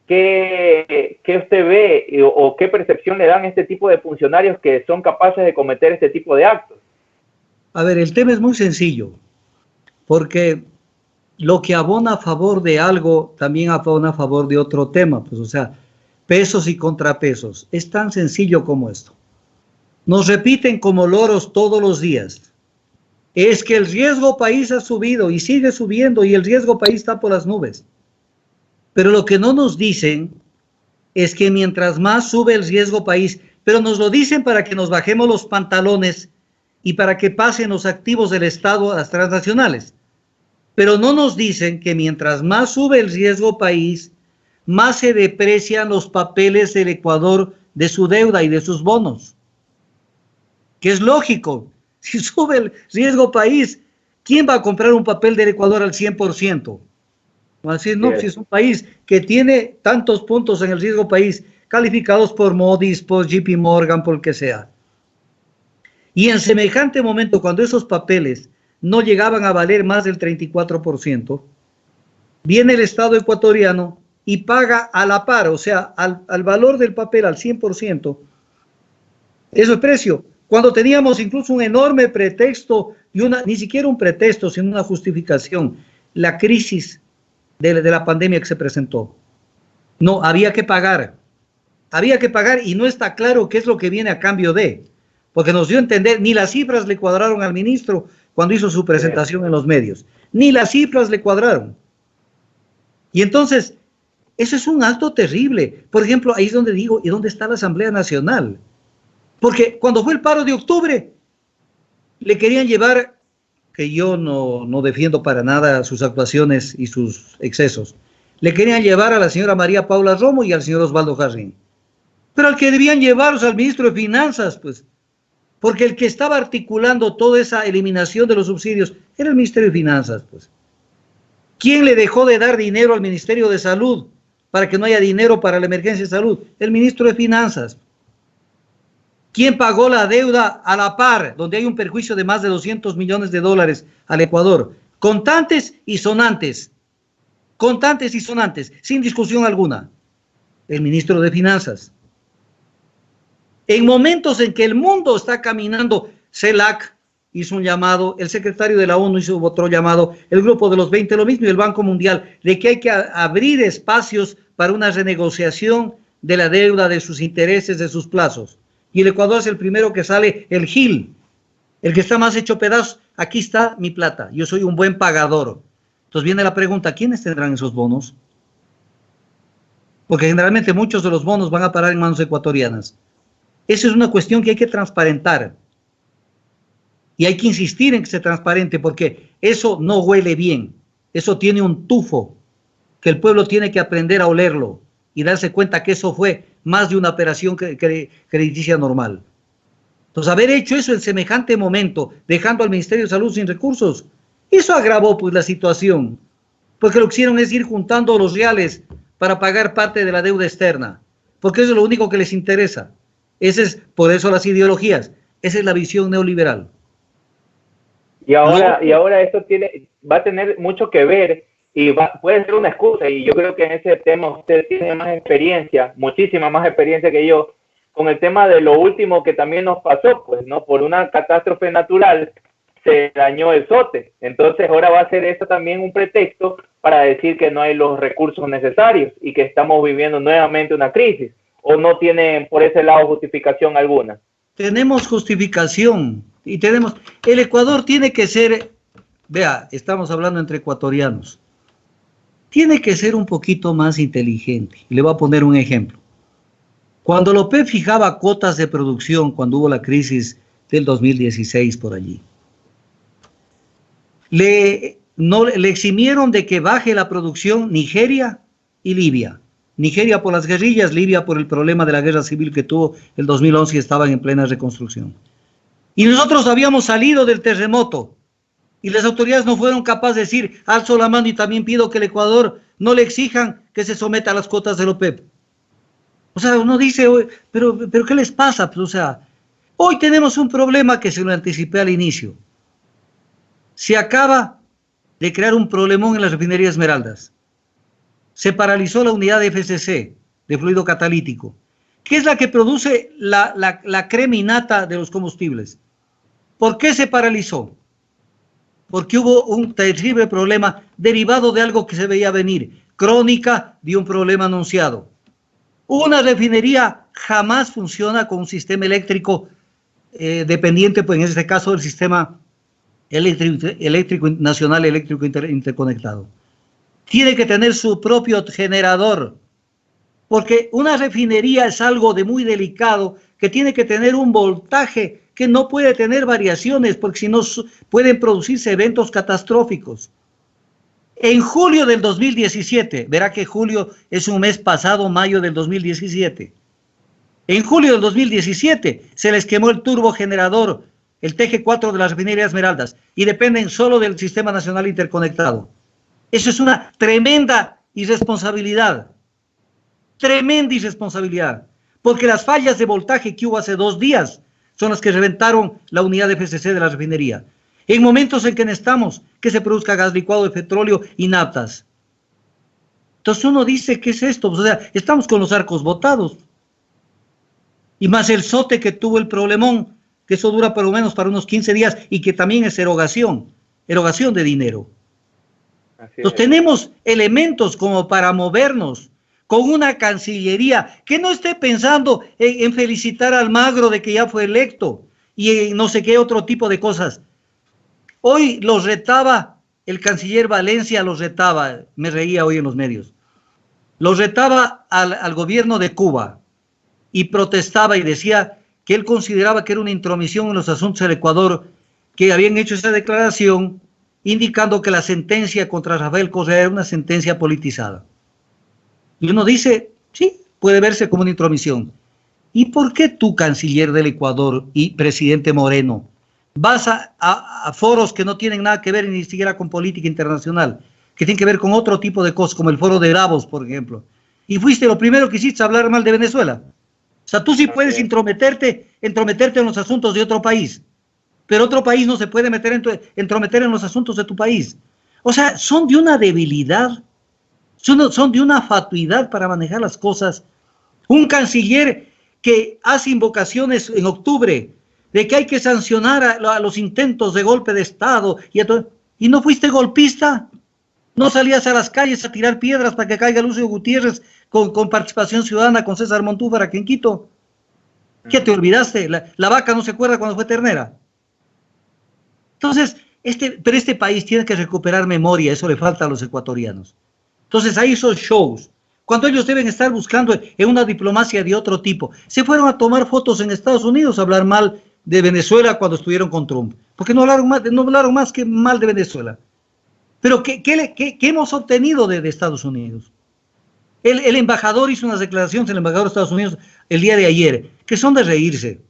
¿Qué usted ve o qué percepción le dan a este tipo de funcionarios que son capaces de cometer este tipo de actos? A ver, el tema es muy sencillo, porque lo que abona a favor de algo también abona a favor de otro tema, pues o sea, pesos y contrapesos. Es tan sencillo como esto. Nos repiten como loros todos los días. Es que el riesgo país ha subido y sigue subiendo y el riesgo país está por las nubes. Pero lo que no nos dicen es que mientras más sube el riesgo país, pero nos lo dicen para que nos bajemos los pantalones y para que pasen los activos del Estado a las transnacionales. Pero no nos dicen que mientras más sube el riesgo país, más se deprecian los papeles del Ecuador de su deuda y de sus bonos. Que es lógico, si sube el riesgo país, ¿quién va a comprar un papel del Ecuador al 100%? Así no, si es un país que tiene tantos puntos en el riesgo país, calificados por Moody's, por JP Morgan, por el que sea. Y en semejante momento, cuando esos papeles no llegaban a valer más del 34%, viene el Estado ecuatoriano y paga a la par, o sea, al valor del papel, al 100%, ese precio. Cuando teníamos incluso un enorme pretexto, ni siquiera un pretexto, sino una justificación, la crisis de la pandemia que se presentó. No, había que pagar y no está claro qué es lo que viene a cambio de, porque nos dio a entender, ni las cifras le cuadraron al ministro cuando hizo su presentación en los medios, ni las cifras le cuadraron. Y entonces, eso es un acto terrible. Por ejemplo, ahí es donde digo, ¿y dónde está la Asamblea Nacional? Porque cuando fue el paro de octubre, le querían llevar, que yo no defiendo para nada sus actuaciones y sus excesos, le querían llevar a la señora María Paula Romo y al señor Osvaldo Jarrín. Pero al que debían llevarlos al ministro de Finanzas, pues, porque el que estaba articulando toda esa eliminación de los subsidios era el Ministerio de Finanzas, pues. ¿Quién le dejó de dar dinero al Ministerio de Salud para que no haya dinero para la emergencia de salud? El ministro de Finanzas. ¿Quién pagó la deuda a la par, donde hay un perjuicio de más de 200 millones de dólares al Ecuador? Contantes y sonantes, sin discusión alguna. El ministro de Finanzas. En momentos en que el mundo está caminando, CELAC hizo un llamado, el secretario de la ONU hizo otro llamado, el Grupo de los 20 lo mismo y el Banco Mundial, de que hay que abrir espacios para una renegociación de la deuda, de sus intereses, de sus plazos. Y el Ecuador es el primero que sale, el Gil, el que está más hecho pedazos. Aquí está mi plata, yo soy un buen pagador. Entonces viene la pregunta, ¿quiénes tendrán esos bonos? Porque generalmente muchos de los bonos van a parar en manos ecuatorianas. Esa es una cuestión que hay que transparentar. Y hay que insistir en que se transparente, porque eso no huele bien. Eso tiene un tufo, que el pueblo tiene que aprender a olerlo y darse cuenta que eso fue más de una operación crediticia normal. Entonces, haber hecho eso en semejante momento, dejando al Ministerio de Salud sin recursos, eso agravó pues la situación, porque lo que hicieron es ir juntando los reales para pagar parte de la deuda externa, porque eso es lo único que les interesa. Por eso las ideologías, esa es la visión neoliberal. Y ahora esto va a tener mucho que ver y puede ser una excusa, y yo creo que en ese tema usted tiene más experiencia, muchísima más experiencia que yo, con el tema de lo último que también nos pasó, pues, ¿no? Por una catástrofe natural se dañó el SOTE. Entonces ahora va a ser eso también un pretexto para decir que no hay los recursos necesarios y que estamos viviendo nuevamente una crisis. ¿O no tienen por ese lado justificación alguna? Tenemos justificación y el Ecuador tiene que ser, vea, estamos hablando entre ecuatorianos, tiene que ser un poquito más inteligente. Le voy a poner un ejemplo. Cuando la OPEP fijaba cuotas de producción, cuando hubo la crisis del 2016 por allí, le eximieron de que baje la producción Nigeria y Libia. Nigeria por las guerrillas, Libia por el problema de la guerra civil que tuvo el 2011 y estaban en plena reconstrucción. Y nosotros habíamos salido del terremoto y las autoridades no fueron capaces de decir, alzo la mano y también pido que el Ecuador no le exijan que se someta a las cuotas de la OPEP. O sea, uno dice, pero ¿qué les pasa? Pues, o sea, hoy tenemos un problema que se lo anticipé al inicio. Se acaba de crear un problemón en la refinería Esmeraldas. Se paralizó la unidad de FCC, de fluido catalítico, que es la que produce la creminata de los combustibles. ¿Por qué se paralizó? Porque hubo un terrible problema derivado de algo que se veía venir, crónica de un problema anunciado. Una refinería jamás funciona con un sistema eléctrico dependiente, pues en este caso del sistema eléctrico nacional eléctrico interconectado. Tiene que tener su propio generador Porque una refinería es algo de muy delicado que tiene que tener un voltaje que no puede tener variaciones, porque si no pueden producirse eventos catastróficos. En julio del 2017, verá que julio es un mes pasado, mayo del 2017. En julio del 2017 se les quemó el turbogenerador, el TG4 de la refinería Esmeraldas, y dependen solo del Sistema Nacional Interconectado. Eso es una tremenda irresponsabilidad. Tremenda irresponsabilidad. Porque las fallas de voltaje que hubo hace 2 días son las que reventaron la unidad de FCC de la refinería. En momentos en que necesitamos que se produzca gas licuado de petróleo y naftas. Entonces uno dice, ¿qué es esto? O sea, estamos con los arcos botados. Y más el SOTE que tuvo el problemón, que eso dura por lo menos para unos 15 días y que también es erogación de dinero. Entonces tenemos elementos como para movernos con una Cancillería que no esté pensando en felicitar a Almagro de que ya fue electo y en no sé qué otro tipo de cosas. Hoy los retaba, el canciller Valencia los retaba, me reía hoy en los medios, los retaba al gobierno de Cuba y protestaba y decía que él consideraba que era una intromisión en los asuntos del Ecuador, que habían hecho esa declaración indicando que la sentencia contra Rafael Correa era una sentencia politizada. Y uno dice, sí, puede verse como una intromisión. ¿Y por qué tú, canciller del Ecuador y presidente Moreno, vas a foros que no tienen nada que ver ni siquiera con política internacional, que tienen que ver con otro tipo de cosas, como el foro de Davos, por ejemplo? Y fuiste lo primero que hiciste hablar mal de Venezuela. O sea, tú sí puedes entrometerte en los asuntos de otro país, pero otro país no se puede entrometer en los asuntos de tu país. O sea, son de una debilidad, son de una fatuidad para manejar las cosas. Un canciller que hace invocaciones en octubre de que hay que sancionar a los intentos de golpe de Estado y no fuiste golpista, no salías a las calles a tirar piedras para que caiga Lucio Gutiérrez con participación ciudadana con César Montúfar aquí en Quito. ¿Qué te olvidaste? La vaca no se acuerda cuando fue ternera. Entonces, pero este país tiene que recuperar memoria, eso le falta a los ecuatorianos. Entonces hay esos shows, cuando ellos deben estar buscando en una diplomacia de otro tipo. Se fueron a tomar fotos en Estados Unidos a hablar mal de Venezuela cuando estuvieron con Trump, porque no hablaron más que mal de Venezuela. Pero ¿qué hemos obtenido de Estados Unidos? El embajador hizo unas declaraciones, el embajador de Estados Unidos, el día de ayer, que son de reírse.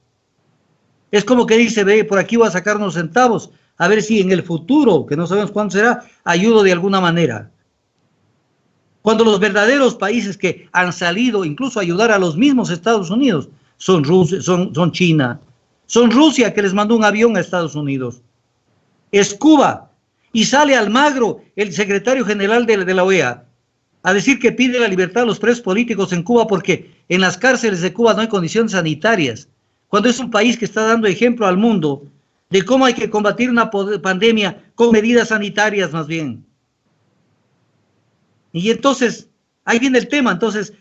Es como que dice, ve, por aquí voy a sacar unos centavos, a ver si en el futuro, que no sabemos cuándo será, ayudo de alguna manera. Cuando los verdaderos países que han salido incluso a ayudar a los mismos Estados Unidos son Rusia, son China, son Rusia que les mandó un avión a Estados Unidos, es Cuba, y sale Almagro, el secretario general de la OEA, a decir que pide la libertad a los presos políticos en Cuba porque en las cárceles de Cuba no hay condiciones sanitarias, cuando es un país que está dando ejemplo al mundo de cómo hay que combatir una pandemia con medidas sanitarias más bien. Y entonces, ahí viene el tema. Entonces,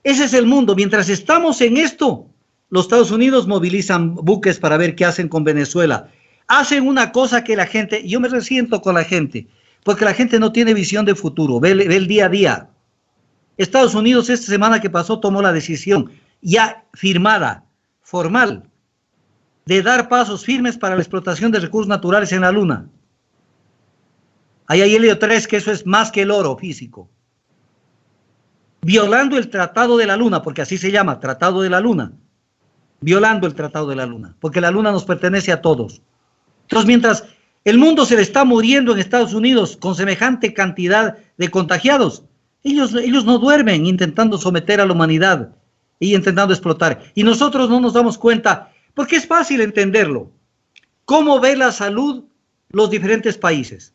ese es el mundo. Mientras estamos en esto, los Estados Unidos movilizan buques para ver qué hacen con Venezuela. Hacen una cosa que la gente, yo me resiento con la gente, porque la gente no tiene visión de futuro, ve el día a día. Estados Unidos esta semana que pasó tomó la decisión ya firmada, formal, de dar pasos firmes para la explotación de recursos naturales en la Luna. Ahí hay helio 3, que eso es más que el oro físico. Violando el Tratado de la Luna, porque así se llama, Tratado de la Luna. Violando el Tratado de la Luna, porque la Luna nos pertenece a todos. Entonces, mientras el mundo se le está muriendo en Estados Unidos con semejante cantidad de contagiados, ellos no duermen intentando someter a la humanidad y intentando explotar. Y nosotros no nos damos cuenta, porque es fácil entenderlo. ¿Cómo ve la salud los diferentes países?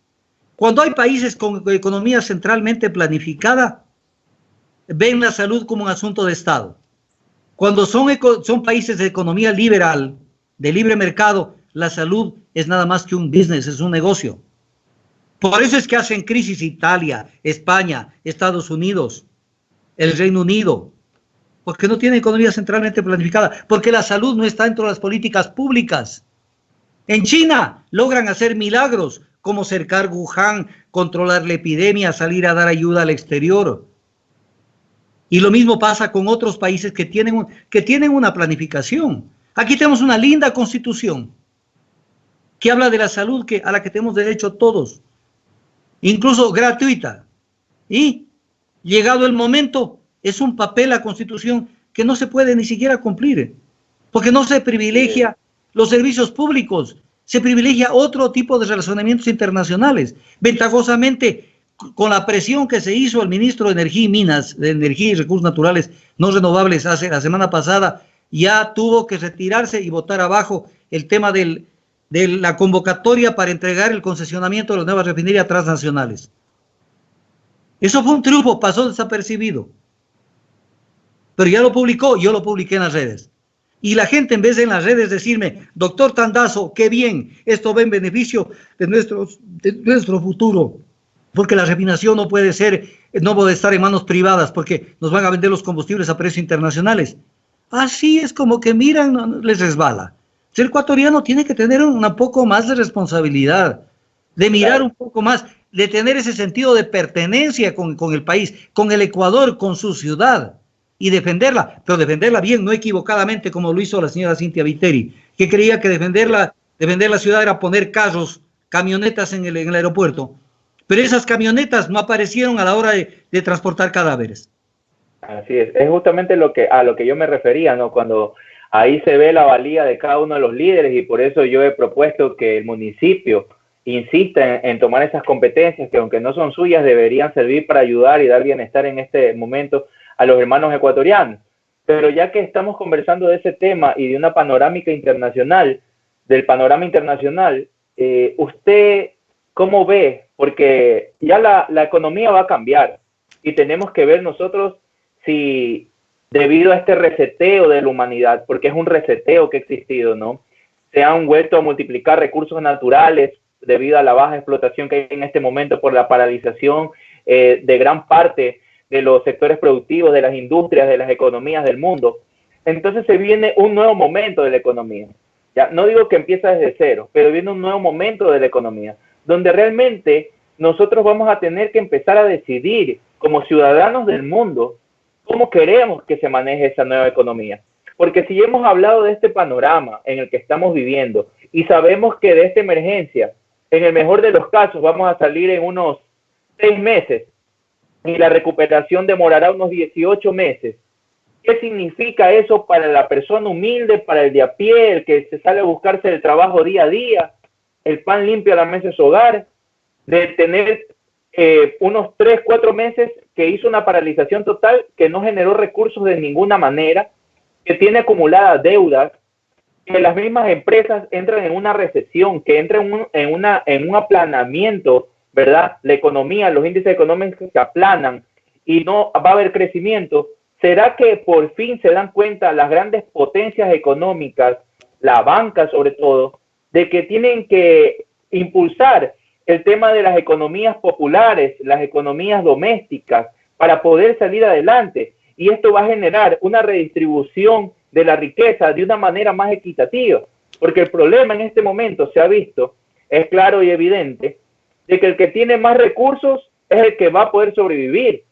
Cuando hay países con economía centralmente planificada, ven la salud como un asunto de Estado. Cuando son países de economía liberal, de libre mercado, la salud es nada más que un business, es un negocio. Por eso es que hacen crisis Italia, España, Estados Unidos, el Reino Unido, porque no tienen economía centralmente planificada, porque la salud no está dentro de las políticas públicas. En China logran hacer milagros, como cercar Wuhan, controlar la epidemia, salir a dar ayuda al exterior. Y lo mismo pasa con otros países que tienen una planificación. Aquí tenemos una linda constitución que habla de la salud a la que tenemos derecho todos, incluso gratuita. Y llegado el momento, es un papel la constitución que no se puede ni siquiera cumplir, porque no se privilegia los servicios públicos, se privilegia otro tipo de relacionamientos internacionales. Ventajosamente, con la presión que se hizo al ministro de Energía y Minas, de Energía y Recursos Naturales no renovables hace la semana pasada, ya tuvo que retirarse y votar abajo el tema de la convocatoria para entregar el concesionamiento de las nuevas refinerías transnacionales. Eso fue un triunfo, pasó desapercibido. Pero ya lo publicó, yo lo publiqué en las redes. Y la gente, en vez de en las redes decirme, doctor Tandazo, qué bien, esto va en beneficio de nuestro futuro, porque la refinación no puede estar en manos privadas, porque nos van a vender los combustibles a precios internacionales. Así es como que miran, no, les resbala. El ecuatoriano tiene que tener un poco más de responsabilidad, de mirar un poco más, de tener ese sentido de pertenencia con el país, con el Ecuador, con su ciudad, y defenderla, pero defenderla bien, no equivocadamente como lo hizo la señora Cintia Viteri, que creía que defender la ciudad era poner carros, camionetas en el aeropuerto, pero esas camionetas no aparecieron a la hora de transportar cadáveres. Así es justamente a lo que yo me refería, ¿no? Cuando ahí se ve la valía de cada uno de los líderes, y por eso yo he propuesto que el municipio insista en tomar esas competencias que, aunque no son suyas, deberían servir para ayudar y dar bienestar en este momento a los hermanos ecuatorianos. Pero ya que estamos conversando de ese tema y de una panorámica internacional, del panorama internacional, ¿usted cómo ve? Porque ya la economía va a cambiar y tenemos que ver nosotros si, debido a este reseteo de la humanidad, porque es un reseteo que ha existido, ¿no? Se han vuelto a multiplicar recursos naturales debido a la baja explotación que hay en este momento por la paralización de gran parte de los sectores productivos, de las industrias, de las economías del mundo. Entonces se viene un nuevo momento de la economía. Ya, no digo que empieza desde cero, pero viene un nuevo momento de la economía, donde realmente nosotros vamos a tener que empezar a decidir como ciudadanos del mundo cómo queremos que se maneje esa nueva economía. Porque si hemos hablado de este panorama en el que estamos viviendo y sabemos que de esta emergencia, en el mejor de los casos, vamos a salir en unos 6 meses y la recuperación demorará unos 18 meses. ¿Qué significa eso para la persona humilde, para el de a pie, el que se sale a buscarse el trabajo día a día, el pan limpio a la mesa de su hogar, de tener unos 3, 4 meses que hizo una paralización total, que no generó recursos de ninguna manera, que tiene acumuladas deudas, que las mismas empresas entran en una recesión, que entran en un aplanamiento, ¿verdad? La economía, los índices económicos se aplanan y no va a haber crecimiento? ¿Será que por fin se dan cuenta las grandes potencias económicas, la banca sobre todo, de que tienen que impulsar el tema de las economías populares, las economías domésticas, para poder salir adelante? Y esto va a generar una redistribución de la riqueza de una manera más equitativa, porque el problema en este momento se ha visto, es claro y evidente, de que el que tiene más recursos es el que va a poder sobrevivir.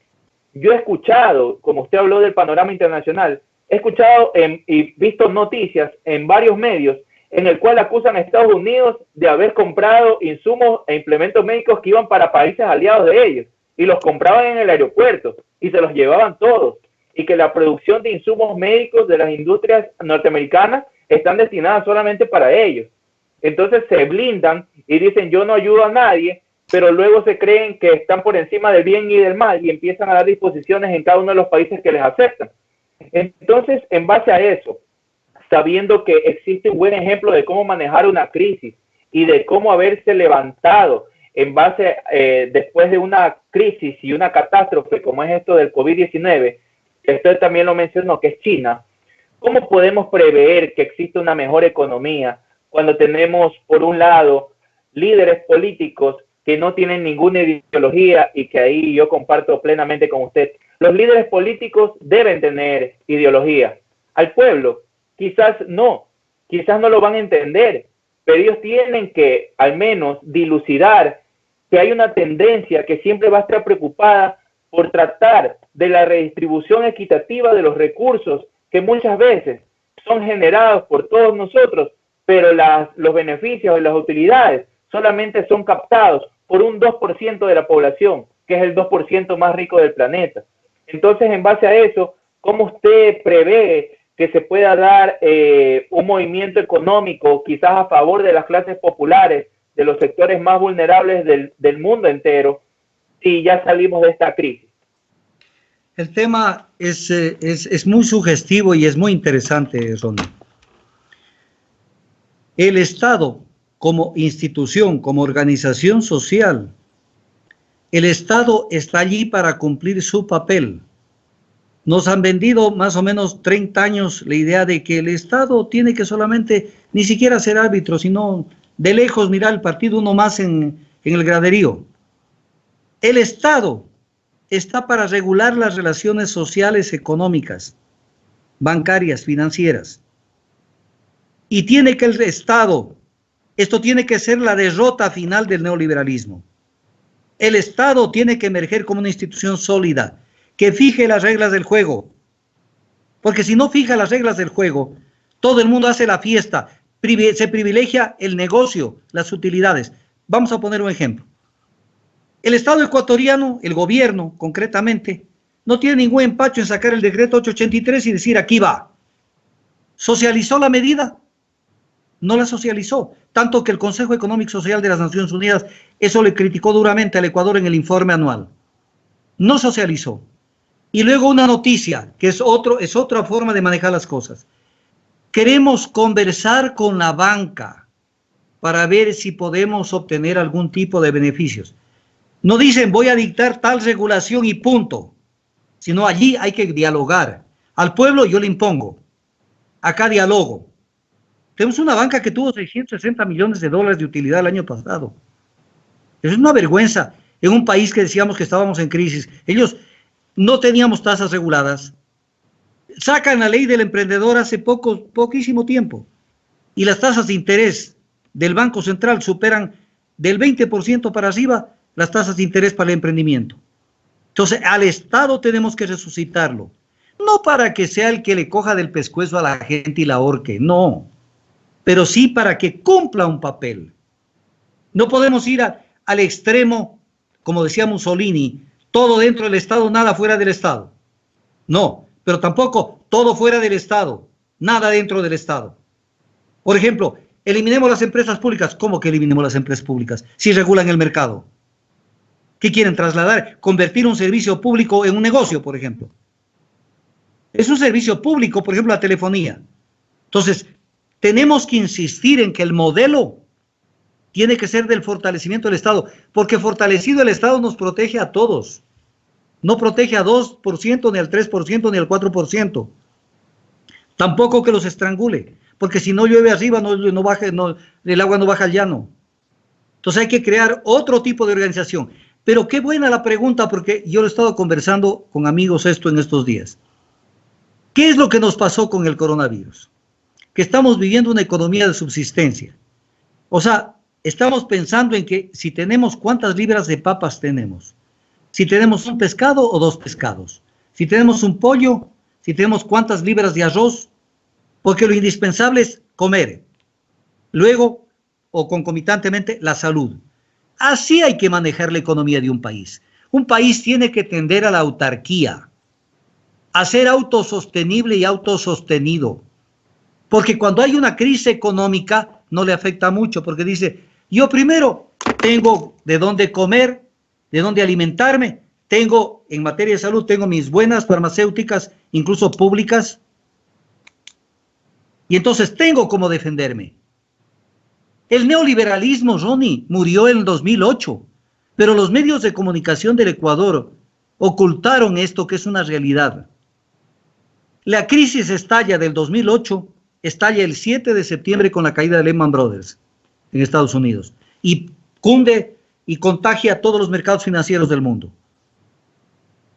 Yo he escuchado, como usted habló del panorama internacional, he escuchado y visto noticias en varios medios en el cual acusan a Estados Unidos de haber comprado insumos e implementos médicos que iban para países aliados de ellos, y los compraban en el aeropuerto y se los llevaban todos, y que la producción de insumos médicos de las industrias norteamericanas están destinadas solamente para ellos. Entonces se blindan y dicen yo no ayudo a nadie, pero luego se creen que están por encima del bien y del mal y empiezan a dar disposiciones en cada uno de los países que les aceptan. Entonces, en base a eso, sabiendo que existe un buen ejemplo de cómo manejar una crisis y de cómo haberse levantado en base, después de una crisis y una catástrofe como es esto del COVID-19, que usted también lo mencionó, que es China, ¿cómo podemos prever que existe una mejor economía cuando tenemos, por un lado, líderes políticos que no tienen ninguna ideología? Y que ahí yo comparto plenamente con usted. Los líderes políticos deben tener ideología. Al pueblo, quizás no lo van a entender, pero ellos tienen que al menos dilucidar que hay una tendencia que siempre va a estar preocupada por tratar de la redistribución equitativa de los recursos que muchas veces son generados por todos nosotros, pero los beneficios y las utilidades solamente son captados por un 2% de la población, que es el 2% más rico del planeta. Entonces, en base a eso, ¿cómo usted prevé que se pueda dar un movimiento económico quizás a favor de las clases populares, de los sectores más vulnerables del mundo entero, si ya salimos de esta crisis? El tema es muy sugestivo y es muy interesante, Ronnie. El Estado, como institución, como organización social, el Estado está allí para cumplir su papel. Nos han vendido más o menos 30 años la idea de que el Estado tiene que solamente, ni siquiera ser árbitro, sino de lejos mirar el partido uno más en el graderío. El Estado está para regular las relaciones sociales, económicas, bancarias, financieras. Y tiene que el Estado, esto tiene que ser la derrota final del neoliberalismo. El Estado tiene que emerger como una institución sólida, que fije las reglas del juego. Porque si no fija las reglas del juego, todo el mundo hace la fiesta, se privilegia el negocio, las utilidades. Vamos a poner un ejemplo. El Estado ecuatoriano, el gobierno concretamente, no tiene ningún empacho en sacar el decreto 883 y decir aquí va. ¿Socializó la medida? No la socializó, tanto que el Consejo Económico y Social de las Naciones Unidas eso le criticó duramente al Ecuador en el informe anual. No socializó. Y luego una noticia, que es otra forma de manejar las cosas. Queremos conversar con la banca para ver si podemos obtener algún tipo de beneficios. No dicen voy a dictar tal regulación y punto, sino allí hay que dialogar. Al pueblo yo le impongo, acá dialogo. Tenemos una banca que tuvo 660 millones de dólares de utilidad el año pasado. Eso es una vergüenza en un país que decíamos que estábamos en crisis. Ellos no teníamos tasas reguladas. Sacan la ley del emprendedor hace poquísimo tiempo. Y las tasas de interés del Banco Central superan del 20% para arriba las tasas de interés para el emprendimiento. Entonces, al Estado tenemos que resucitarlo. No para que sea el que le coja del pescuezo a la gente y la ahorque, no. Pero sí para que cumpla un papel. No podemos ir al extremo, como decía Mussolini, todo dentro del Estado, nada fuera del Estado. No, pero tampoco todo fuera del Estado, nada dentro del Estado. Por ejemplo, eliminemos las empresas públicas. ¿Cómo que eliminemos las empresas públicas? Si regulan el mercado. ¿Qué quieren trasladar? Convertir un servicio público en un negocio, por ejemplo. Es un servicio público, por ejemplo, la telefonía. Entonces, tenemos que insistir en que el modelo tiene que ser del fortalecimiento del Estado, porque fortalecido el Estado nos protege a todos. No protege a 2%, ni al 3%, ni al 4%. Tampoco que los estrangule, porque si no llueve arriba, el agua no baja al llano. Entonces hay que crear otro tipo de organización. Pero qué buena la pregunta, porque yo lo he estado conversando con amigos en estos días. ¿Qué es lo que nos pasó con el coronavirus? Que estamos viviendo una economía de subsistencia. O sea, estamos pensando en que si tenemos cuántas libras de papas tenemos, si tenemos un pescado o 2 pescados, si tenemos un pollo, si tenemos cuántas libras de arroz, porque lo indispensable es comer. Luego, o concomitantemente, la salud. Así hay que manejar la economía de un país. Un país tiene que tender a la autarquía, a ser autosostenible y autosostenido. Porque cuando hay una crisis económica no le afecta mucho, porque dice, yo primero tengo de dónde comer, de dónde alimentarme, tengo en materia de salud, tengo mis buenas farmacéuticas, incluso públicas, y entonces tengo cómo defenderme. El neoliberalismo, Ronnie, murió en el 2008, pero los medios de comunicación del Ecuador ocultaron esto que es una realidad. La crisis estalla del 2008, estalla el 7 de septiembre con la caída de Lehman Brothers en Estados Unidos y cunde y contagia a todos los mercados financieros del mundo.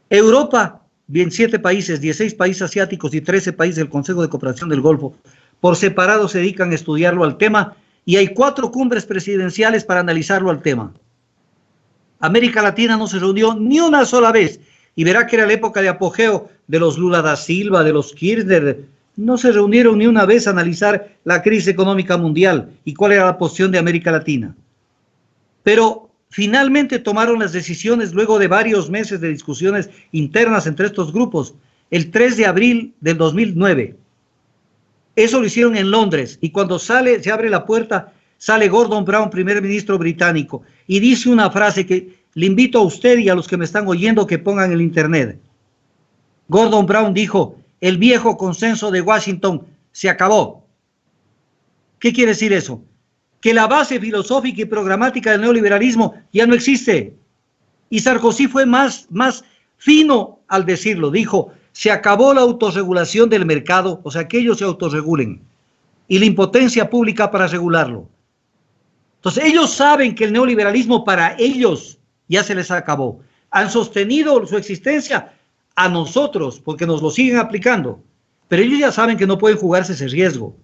Europa, bien 7 países, 16 países asiáticos y 13 países del Consejo de Cooperación del Golfo, por separado se dedican a estudiarlo al tema y hay 4 cumbres presidenciales para analizarlo al tema. América Latina no se reunió ni una sola vez, y verá que era la época de apogeo de los Lula da Silva, de los Kirchner. No se reunieron ni una vez a analizar la crisis económica mundial y cuál era la posición de América Latina. Pero finalmente tomaron las decisiones luego de varios meses de discusiones internas entre estos grupos, el 3 de abril del 2009. Eso lo hicieron en Londres, y cuando se abre la puerta, sale Gordon Brown, primer ministro británico, y dice una frase que le invito a usted y a los que me están oyendo que pongan en el internet. Gordon Brown dijo: el viejo consenso de Washington se acabó. ¿Qué quiere decir eso? Que la base filosófica y programática del neoliberalismo ya no existe. Y Sarkozy fue más fino al decirlo. Dijo: se acabó la autorregulación del mercado, o sea, que ellos se autorregulen, y la impotencia pública para regularlo. Entonces, ellos saben que el neoliberalismo para ellos ya se les acabó. Han sostenido su existencia a nosotros porque nos lo siguen aplicando, pero ellos ya saben que no pueden jugarse ese riesgo.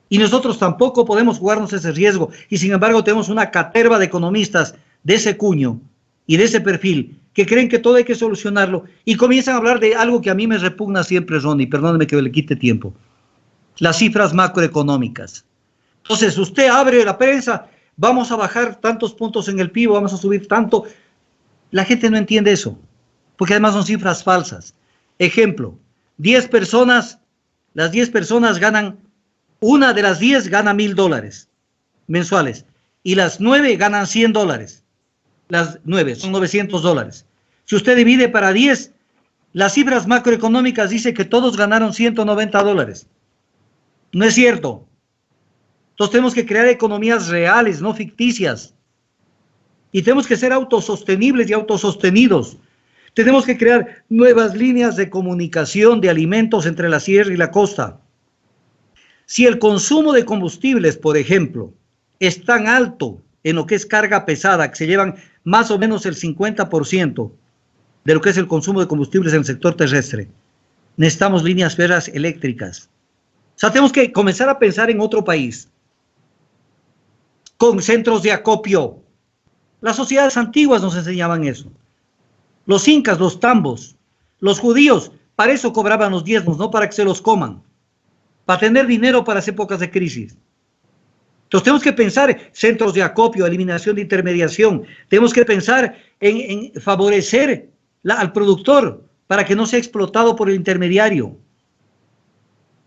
Y nosotros tampoco podemos jugarnos ese riesgo. Y sin embargo tenemos una caterva de economistas de ese cuño y de ese perfil que creen que todo hay que solucionarlo y comienzan a hablar de algo que a mí me repugna siempre, Ronnie, perdóneme que le quite tiempo: las cifras macroeconómicas. Entonces usted abre la prensa, vamos a bajar tantos puntos en el PIB, vamos a subir tanto. La gente no entiende eso, porque además son cifras falsas. Ejemplo: 10 personas, las 10 personas ganan, una de las 10 gana $1,000 mensuales y las 9 ganan $100. Las 9 son $900. Si usted divide para 10, las cifras macroeconómicas dicen que todos ganaron $190. No es cierto. Entonces tenemos que crear economías reales, no ficticias. Y tenemos que ser autosostenibles y autosostenidos. Tenemos que crear nuevas líneas de comunicación de alimentos entre la sierra y la costa. Si el consumo de combustibles, por ejemplo, es tan alto en lo que es carga pesada, que se llevan más o menos el 50% de lo que es el consumo de combustibles en el sector terrestre, necesitamos líneas férreas eléctricas. O sea, tenemos que comenzar a pensar en otro país, con centros de acopio. Las sociedades antiguas nos enseñaban eso. Los incas, los tambos, los judíos, para eso cobraban los diezmos, no para que se los coman, para tener dinero para las épocas de crisis. Entonces tenemos que pensar en centros de acopio, eliminación de intermediación. Tenemos que pensar en favorecer al productor para que no sea explotado por el intermediario,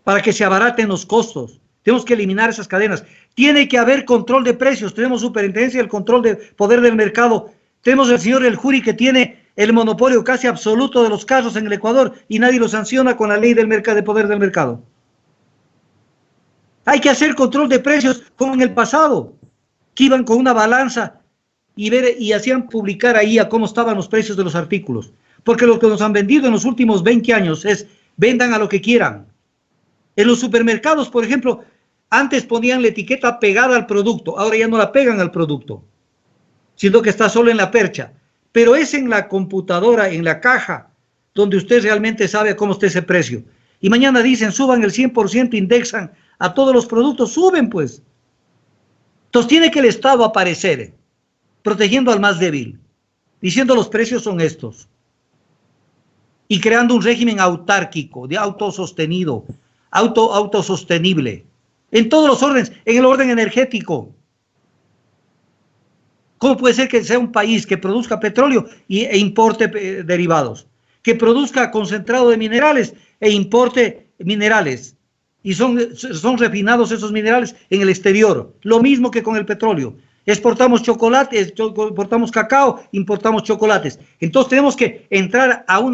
para que se abaraten los costos. Tenemos que eliminar esas cadenas. Tiene que haber control de precios. Tenemos superintendencia del control de poder del mercado. Tenemos el señor El Juri, que tiene el monopolio casi absoluto de los carros en el Ecuador y nadie lo sanciona con la ley del mercado, de poder del mercado. Hay que hacer control de precios como en el pasado, que iban con una balanza y hacían publicar ahí a cómo estaban los precios de los artículos. Porque lo que nos han vendido en los últimos 20 años es: vendan a lo que quieran. En los supermercados, por ejemplo, antes ponían la etiqueta pegada al producto, ahora ya no la pegan al producto, sino que está solo en la percha. Pero es en la computadora, en la caja, donde usted realmente sabe cómo está ese precio. Y mañana dicen: suban el 100%, indexan a todos los productos, suben pues. Entonces tiene que el Estado aparecer, protegiendo al más débil, diciendo: los precios son estos, y creando un régimen autárquico, de autosostenido, autosostenible, en todos los órdenes, en el orden energético. ¿Cómo puede ser que sea un país que produzca petróleo e importe derivados? Que produzca concentrado de minerales e importe minerales. Y son refinados esos minerales en el exterior. Lo mismo que con el petróleo. Exportamos chocolates, importamos cacao, importamos chocolates. Entonces tenemos que entrar a un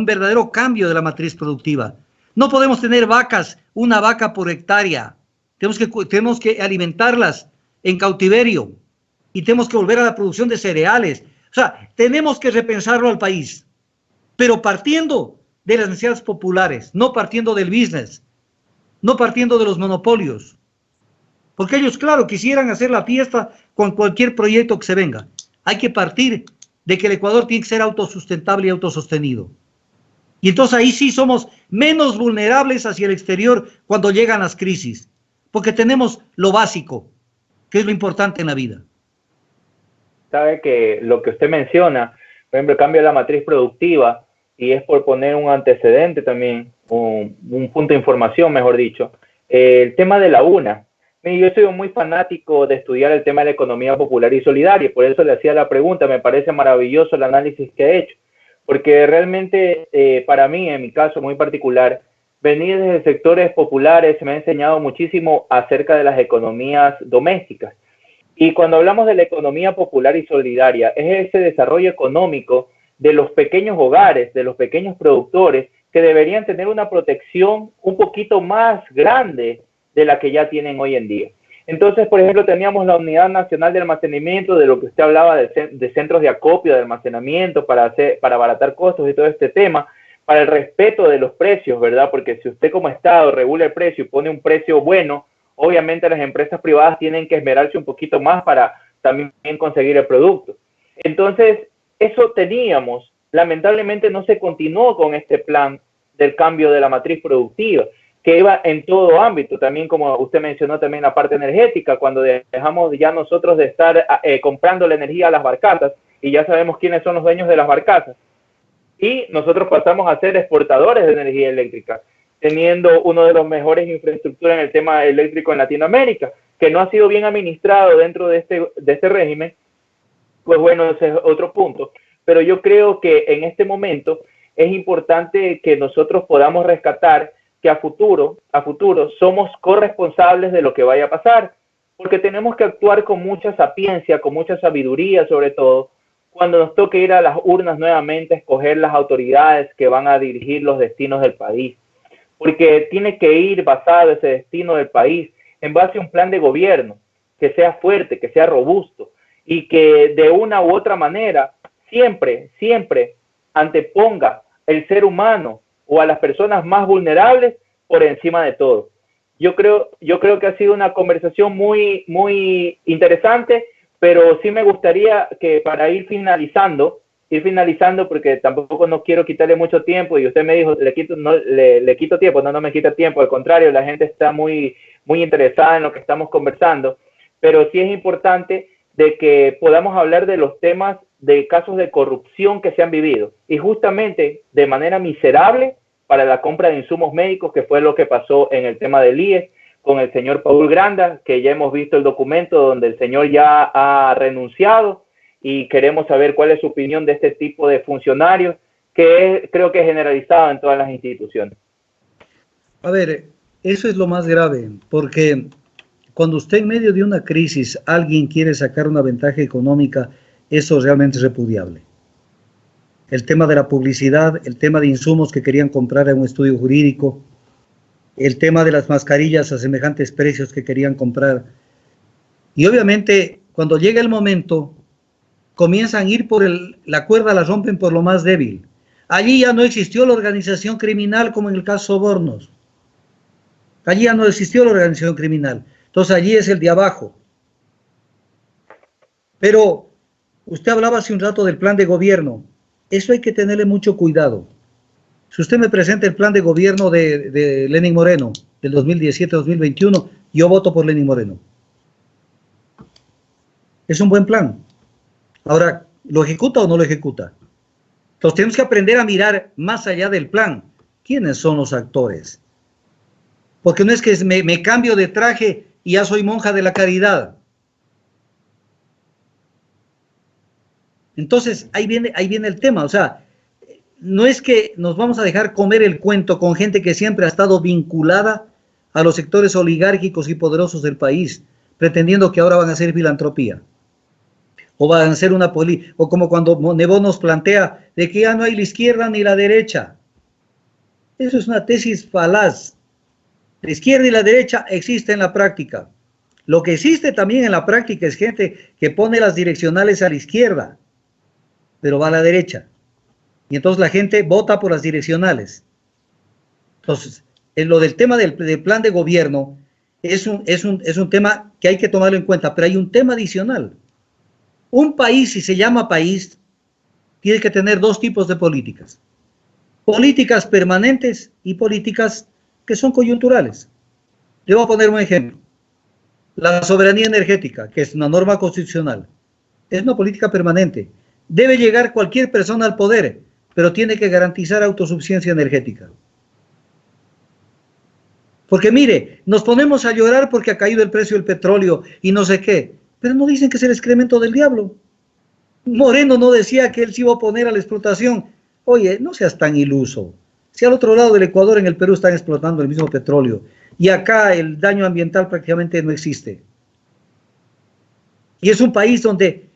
verdadero cambio de la matriz productiva. No podemos tener vacas, una vaca por hectárea. Tenemos que alimentarlas en cautiverio y tenemos que volver a la producción de cereales. O sea, tenemos que repensarlo al país, pero partiendo de las necesidades populares, no partiendo del business, no partiendo de los monopolios. Porque ellos, claro, quisieran hacer la fiesta con cualquier proyecto que se venga. Hay que partir de que el Ecuador tiene que ser autosustentable y autosostenido. Y entonces ahí sí somos menos vulnerables hacia el exterior cuando llegan las crisis, porque tenemos lo básico, que es lo importante en la vida. Sabe que lo que usted menciona, por ejemplo, el cambio de la matriz productiva, y es por poner un antecedente también, un punto de información, mejor dicho, el tema de la UNA. Yo soy muy fanático de estudiar el tema de la economía popular y solidaria, por eso le hacía la pregunta. Me parece maravilloso el análisis que ha hecho, porque realmente para mí, en mi caso muy particular, venir desde sectores populares me ha enseñado muchísimo acerca de las economías domésticas. Y cuando hablamos de la economía popular y solidaria, es ese desarrollo económico de los pequeños hogares, de los pequeños productores, que deberían tener una protección un poquito más grande de la que ya tienen hoy en día. Entonces, por ejemplo, teníamos la Unidad Nacional de Almacenamiento, de lo que usted hablaba de centros de acopio, de almacenamiento, para abaratar costos y todo este tema, para el respeto de los precios, ¿verdad? Porque si usted como Estado regula el precio y pone un precio bueno, obviamente las empresas privadas tienen que esmerarse un poquito más para también conseguir el producto. Entonces, eso teníamos. Lamentablemente no se continuó con este plan del cambio de la matriz productiva, que iba en todo ámbito, también como usted mencionó también la parte energética, cuando dejamos ya nosotros de estar comprando la energía a las barcazas, y ya sabemos quiénes son los dueños de las barcazas, y nosotros pasamos a ser exportadores de energía eléctrica, teniendo uno de los mejores infraestructuras en el tema eléctrico en Latinoamérica, que no ha sido bien administrado dentro de este régimen. Pues bueno, ese es otro punto. Pero yo creo que en este momento es importante que nosotros podamos rescatar que a futuro somos corresponsables de lo que vaya a pasar, porque tenemos que actuar con mucha sapiencia, con mucha sabiduría, sobre todo cuando nos toque ir a las urnas nuevamente, escoger las autoridades que van a dirigir los destinos del país, porque tiene que ir basado ese destino del país en base a un plan de gobierno que sea fuerte, que sea robusto, y que de una u otra manera siempre anteponga el ser humano o a las personas más vulnerables por encima de todo. Yo creo que ha sido una conversación muy interesante, pero sí me gustaría que para ir finalizando, porque tampoco no quiero quitarle mucho tiempo, y usted me dijo, le quito tiempo. No me quita tiempo, al contrario, la gente está muy interesada en lo que estamos conversando, pero sí es importante de que podamos hablar de los temas de casos de corrupción que se han vivido, y justamente de manera miserable para la compra de insumos médicos, que fue lo que pasó en el tema del IES con el señor Paul Granda, que ya hemos visto el documento donde el señor ya ha renunciado, y queremos saber cuál es su opinión de este tipo de funcionarios, que creo que es generalizado en todas las instituciones. A ver, eso es lo más grave, porque cuando usted en medio de una crisis, alguien quiere sacar una ventaja económica, eso realmente es repudiable. El tema de la publicidad, el tema de insumos que querían comprar en un estudio jurídico, el tema de las mascarillas a semejantes precios que querían comprar. Y obviamente, cuando llega el momento, comienzan a ir por la cuerda, la rompen por lo más débil. Allí ya no existió la organización criminal como en el caso Sobornos. Allí ya no existió la organización criminal. Entonces allí es el de abajo. Pero usted hablaba hace un rato del plan de gobierno. Eso hay que tenerle mucho cuidado. Si usted me presenta el plan de gobierno de Lenín Moreno, del 2017-2021, yo voto por Lenín Moreno. Es un buen plan. Ahora, ¿lo ejecuta o no lo ejecuta? Entonces tenemos que aprender a mirar más allá del plan. ¿Quiénes son los actores? Porque no es que me cambio de traje y ya soy monja de la caridad. Entonces, ahí viene el tema. O sea, no es que nos vamos a dejar comer el cuento con gente que siempre ha estado vinculada a los sectores oligárquicos y poderosos del país, pretendiendo que ahora van a hacer filantropía. O van a hacer o como cuando Nebot nos plantea de que ya no hay la izquierda ni la derecha. Eso es una tesis falaz. La izquierda y la derecha existen en la práctica. Lo que existe también en la práctica es gente que pone las direccionales a la izquierda, pero va a la derecha. Y entonces la gente vota por las direccionales. Entonces, lo del tema del plan de gobierno es un tema que hay que tomarlo en cuenta, pero hay un tema adicional. Un país, si se llama país, tiene que tener dos tipos de políticas. Políticas permanentes y políticas que son coyunturales. Le voy a poner un ejemplo. La soberanía energética, que es una norma constitucional, es una política permanente. Debe llegar cualquier persona al poder, pero tiene que garantizar autosuficiencia energética. Porque mire, nos ponemos a llorar porque ha caído el precio del petróleo y no sé qué, pero no dicen que es el excremento del diablo. Moreno no decía que él se iba a oponer a la explotación. Oye, no seas tan iluso. Si al otro lado del Ecuador, en el Perú, están explotando el mismo petróleo y acá el daño ambiental prácticamente no existe. Y es un país donde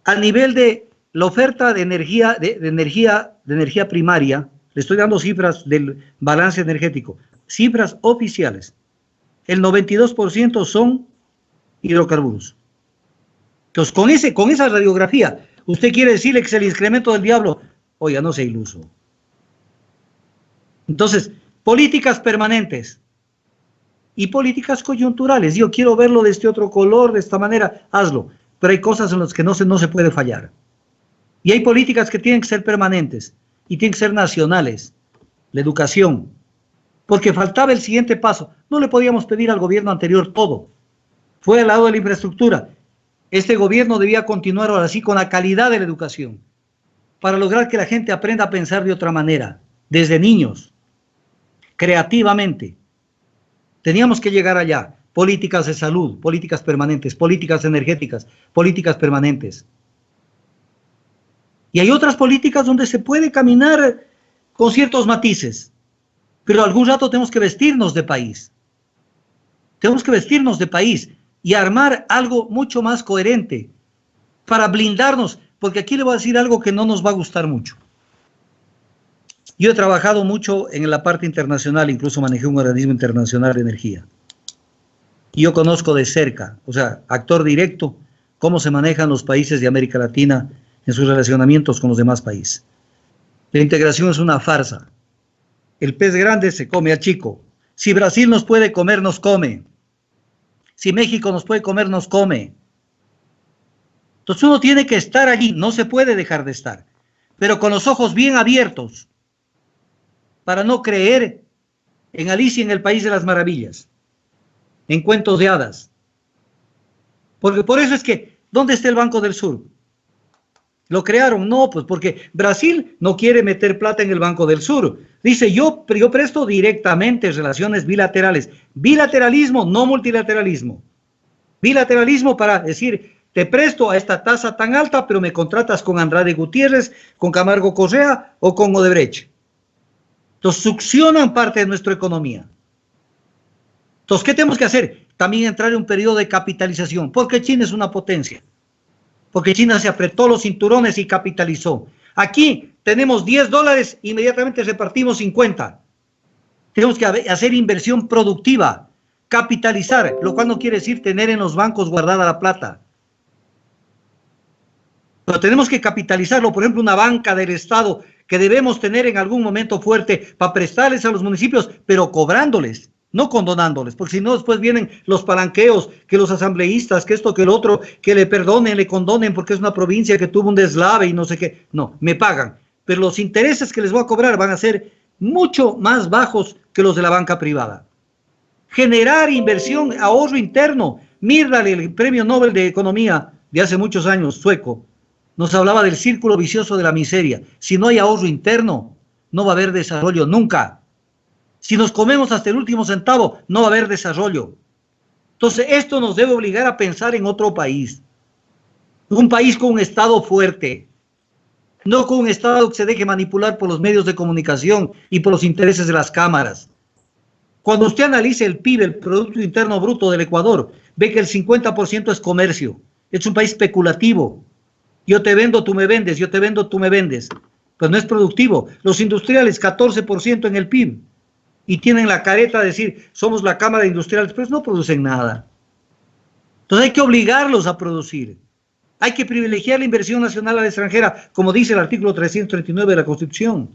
a nivel de la oferta de energía, de energía primaria, le estoy dando cifras del balance energético, cifras oficiales, el 92% son hidrocarburos. Entonces, con esa radiografía, usted quiere decirle que es el excremento del diablo. Oiga, no sea iluso. Entonces, políticas permanentes y políticas coyunturales. Yo quiero verlo de este otro color, de esta manera, hazlo. Pero hay cosas en las que no se puede fallar. Y hay políticas que tienen que ser permanentes y tienen que ser nacionales. La educación. Porque faltaba el siguiente paso. No le podíamos pedir al gobierno anterior todo. Fue al lado de la infraestructura. Este gobierno debía continuar ahora sí con la calidad de la educación para lograr que la gente aprenda a pensar de otra manera, desde niños, creativamente. Teníamos que llegar allá. Políticas de salud, políticas permanentes, políticas energéticas, políticas permanentes. Y hay otras políticas donde se puede caminar con ciertos matices, pero algún rato tenemos que vestirnos de país. Tenemos que vestirnos de país y armar algo mucho más coherente para blindarnos, porque aquí le voy a decir algo que no nos va a gustar mucho. Yo he trabajado mucho en la parte internacional, incluso manejé un organismo internacional de energía. Y yo conozco de cerca, o sea, actor directo, cómo se manejan los países de América Latina en sus relacionamientos con los demás países. La integración es una farsa. El pez grande se come al chico. Si Brasil nos puede comer, nos come. Si México nos puede comer, nos come. Entonces uno tiene que estar allí, no se puede dejar de estar, pero con los ojos bien abiertos, para no creer en Alicia en el País de las Maravillas, en cuentos de hadas. Porque por eso es que, ¿dónde está el Banco del Sur? ¿Lo crearon? No, pues porque Brasil no quiere meter plata en el Banco del Sur. Dice, yo presto directamente relaciones bilaterales. Bilateralismo, no multilateralismo. Bilateralismo para decir, te presto a esta tasa tan alta, pero me contratas con Andrade Gutiérrez, con Camargo Correa o con Odebrecht. Entonces, succionan parte de nuestra economía. Entonces, ¿qué tenemos que hacer? También entrar en un periodo de capitalización, porque China es una potencia. Porque China se apretó los cinturones y capitalizó. Aquí tenemos $10, inmediatamente repartimos 50. Tenemos que hacer inversión productiva, capitalizar, lo cual no quiere decir tener en los bancos guardada la plata. Pero tenemos que capitalizarlo, por ejemplo, una banca del Estado que debemos tener en algún momento fuerte para prestarles a los municipios, pero cobrándoles, no condonándoles, porque si no después vienen los palanqueos, que los asambleístas, que esto, que el otro, que le perdonen, le condonen porque es una provincia que tuvo un deslave y no sé qué. No, me pagan, pero los intereses que les voy a cobrar van a ser mucho más bajos que los de la banca privada. Generar inversión, ahorro interno. Myrdal, el premio Nobel de Economía de hace muchos años, sueco, nos hablaba del círculo vicioso de la miseria. Si no hay ahorro interno, no va a haber desarrollo nunca. Si nos comemos hasta el último centavo, no va a haber desarrollo. Entonces, esto nos debe obligar a pensar en otro país. Un país con un Estado fuerte. No con un Estado que se deje manipular por los medios de comunicación y por los intereses de las cámaras. Cuando usted analice el PIB, el Producto Interno Bruto del Ecuador, ve que el 50% es comercio. Es un país especulativo. Yo te vendo, tú me vendes. Yo te vendo, tú me vendes. Pues no es productivo. Los industriales, 14% en el PIB. Y tienen la careta de decir, somos la Cámara de Industriales, pero no producen nada. Entonces hay que obligarlos a producir. Hay que privilegiar la inversión nacional a la extranjera, como dice el artículo 339 de la Constitución.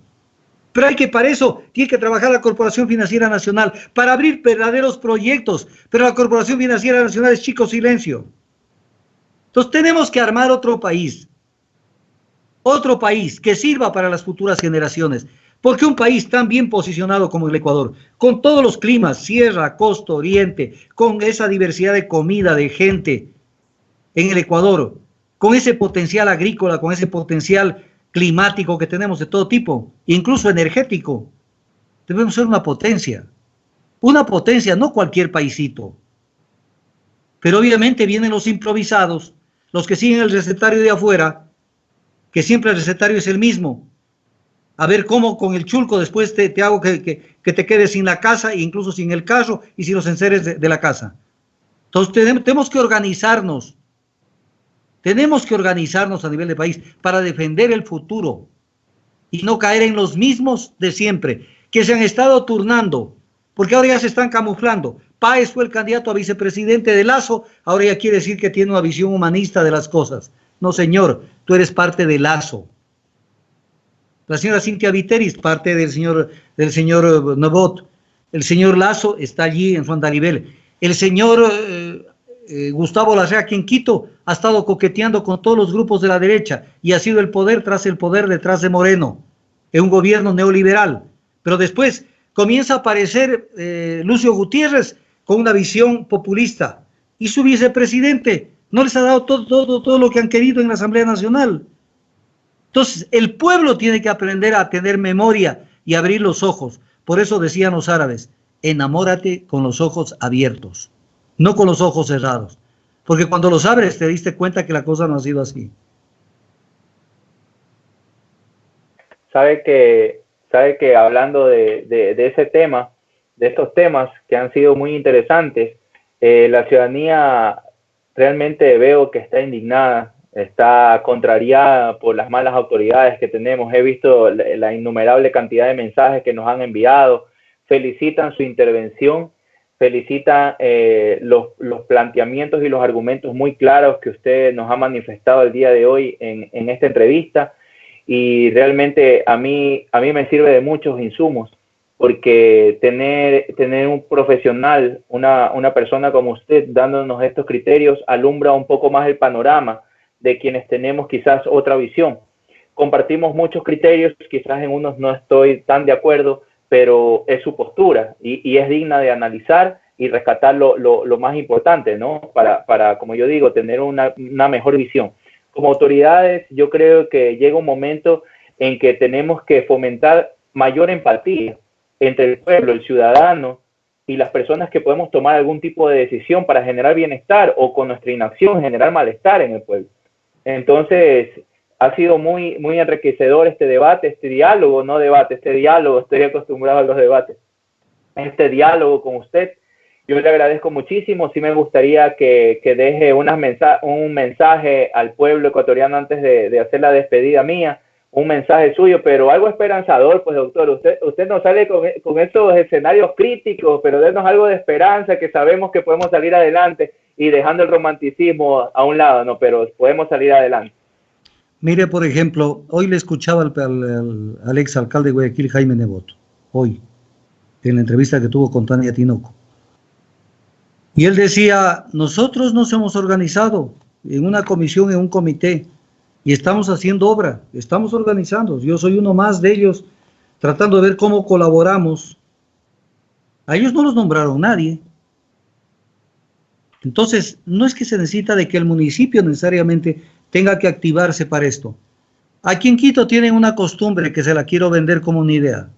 Pero hay que, para eso, tiene que trabajar la Corporación Financiera Nacional, para abrir verdaderos proyectos. Pero la Corporación Financiera Nacional es chico silencio. Entonces tenemos que armar otro país que sirva para las futuras generaciones. Porque un país tan bien posicionado como el Ecuador, con todos los climas, sierra, costa, oriente, con esa diversidad de comida, de gente en el Ecuador, con ese potencial agrícola, con ese potencial climático que tenemos de todo tipo, incluso energético. Debemos ser una potencia, no cualquier paisito. Pero obviamente vienen los improvisados, los que siguen el recetario de afuera, que siempre el recetario es el mismo. A ver cómo con el chulco después te hago que te quedes sin la casa, e incluso sin el carro y sin los enseres de la casa. Entonces tenemos que organizarnos. Tenemos que organizarnos a nivel de país para defender el futuro y no caer en los mismos de siempre, que se han estado turnando, porque ahora ya se están camuflando. Páez fue el candidato a vicepresidente de Lasso, ahora ya quiere decir que tiene una visión humanista de las cosas. No, señor, tú eres parte de Lasso. La señora Cintia Viteris, parte del señor Nebot. El señor Lasso está allí en su andarivel. El señor Gustavo Larrea, aquí en Quito, ha estado coqueteando con todos los grupos de la derecha y ha sido el poder tras el poder detrás de Moreno, en un gobierno neoliberal. Pero después comienza a aparecer Lucio Gutiérrez con una visión populista y su vicepresidente no les ha dado todo lo que han querido en la Asamblea Nacional. Entonces, el pueblo tiene que aprender a tener memoria y abrir los ojos. Por eso decían los árabes, enamórate con los ojos abiertos, no con los ojos cerrados. Porque cuando los abres te diste cuenta que la cosa no ha sido así. Sabe que hablando de ese tema, de estos temas que han sido muy interesantes, la ciudadanía realmente veo que está indignada, está contrariada por las malas autoridades que tenemos. He visto la innumerable cantidad de mensajes que nos han enviado, felicitan su intervención, felicitan los planteamientos y los argumentos muy claros que usted nos ha manifestado el día de hoy en esta entrevista, y realmente a mí me sirve de muchos insumos, porque tener un profesional, una persona como usted dándonos estos criterios, alumbra un poco más el panorama de quienes tenemos quizás otra visión. Compartimos muchos criterios, quizás en unos no estoy tan de acuerdo, pero es su postura y es digna de analizar y rescatar lo más importante, ¿no? Para, como yo digo, tener una mejor visión. Como autoridades, yo creo que llega un momento en que tenemos que fomentar mayor empatía entre el pueblo, el ciudadano y las personas que podemos tomar algún tipo de decisión para generar bienestar o con nuestra inacción generar malestar en el pueblo. Entonces, ha sido muy enriquecedor este debate, este diálogo, no debate, este diálogo, estoy acostumbrado a los debates, este diálogo con usted. Yo le agradezco muchísimo. Sí me gustaría que deje un mensaje al pueblo ecuatoriano antes de hacer la despedida mía, un mensaje suyo, pero algo esperanzador, pues doctor, usted nos sale con estos escenarios críticos, pero denos algo de esperanza, que sabemos que podemos salir adelante y dejando el romanticismo a un lado, no, pero podemos salir adelante. Mire, por ejemplo, hoy le escuchaba al exalcalde de Guayaquil, Jaime Nebot, hoy, en la entrevista que tuvo con Tania Tinoco. Y él decía, nosotros nos hemos organizado en una comisión, en un comité, y estamos haciendo obra, estamos organizando. Yo soy uno más de ellos, tratando de ver cómo colaboramos. A ellos no los nombraron nadie. Entonces, no es que se necesita de que el municipio necesariamente tenga que activarse para esto. Aquí en Quito tienen una costumbre que se la quiero vender como una idea.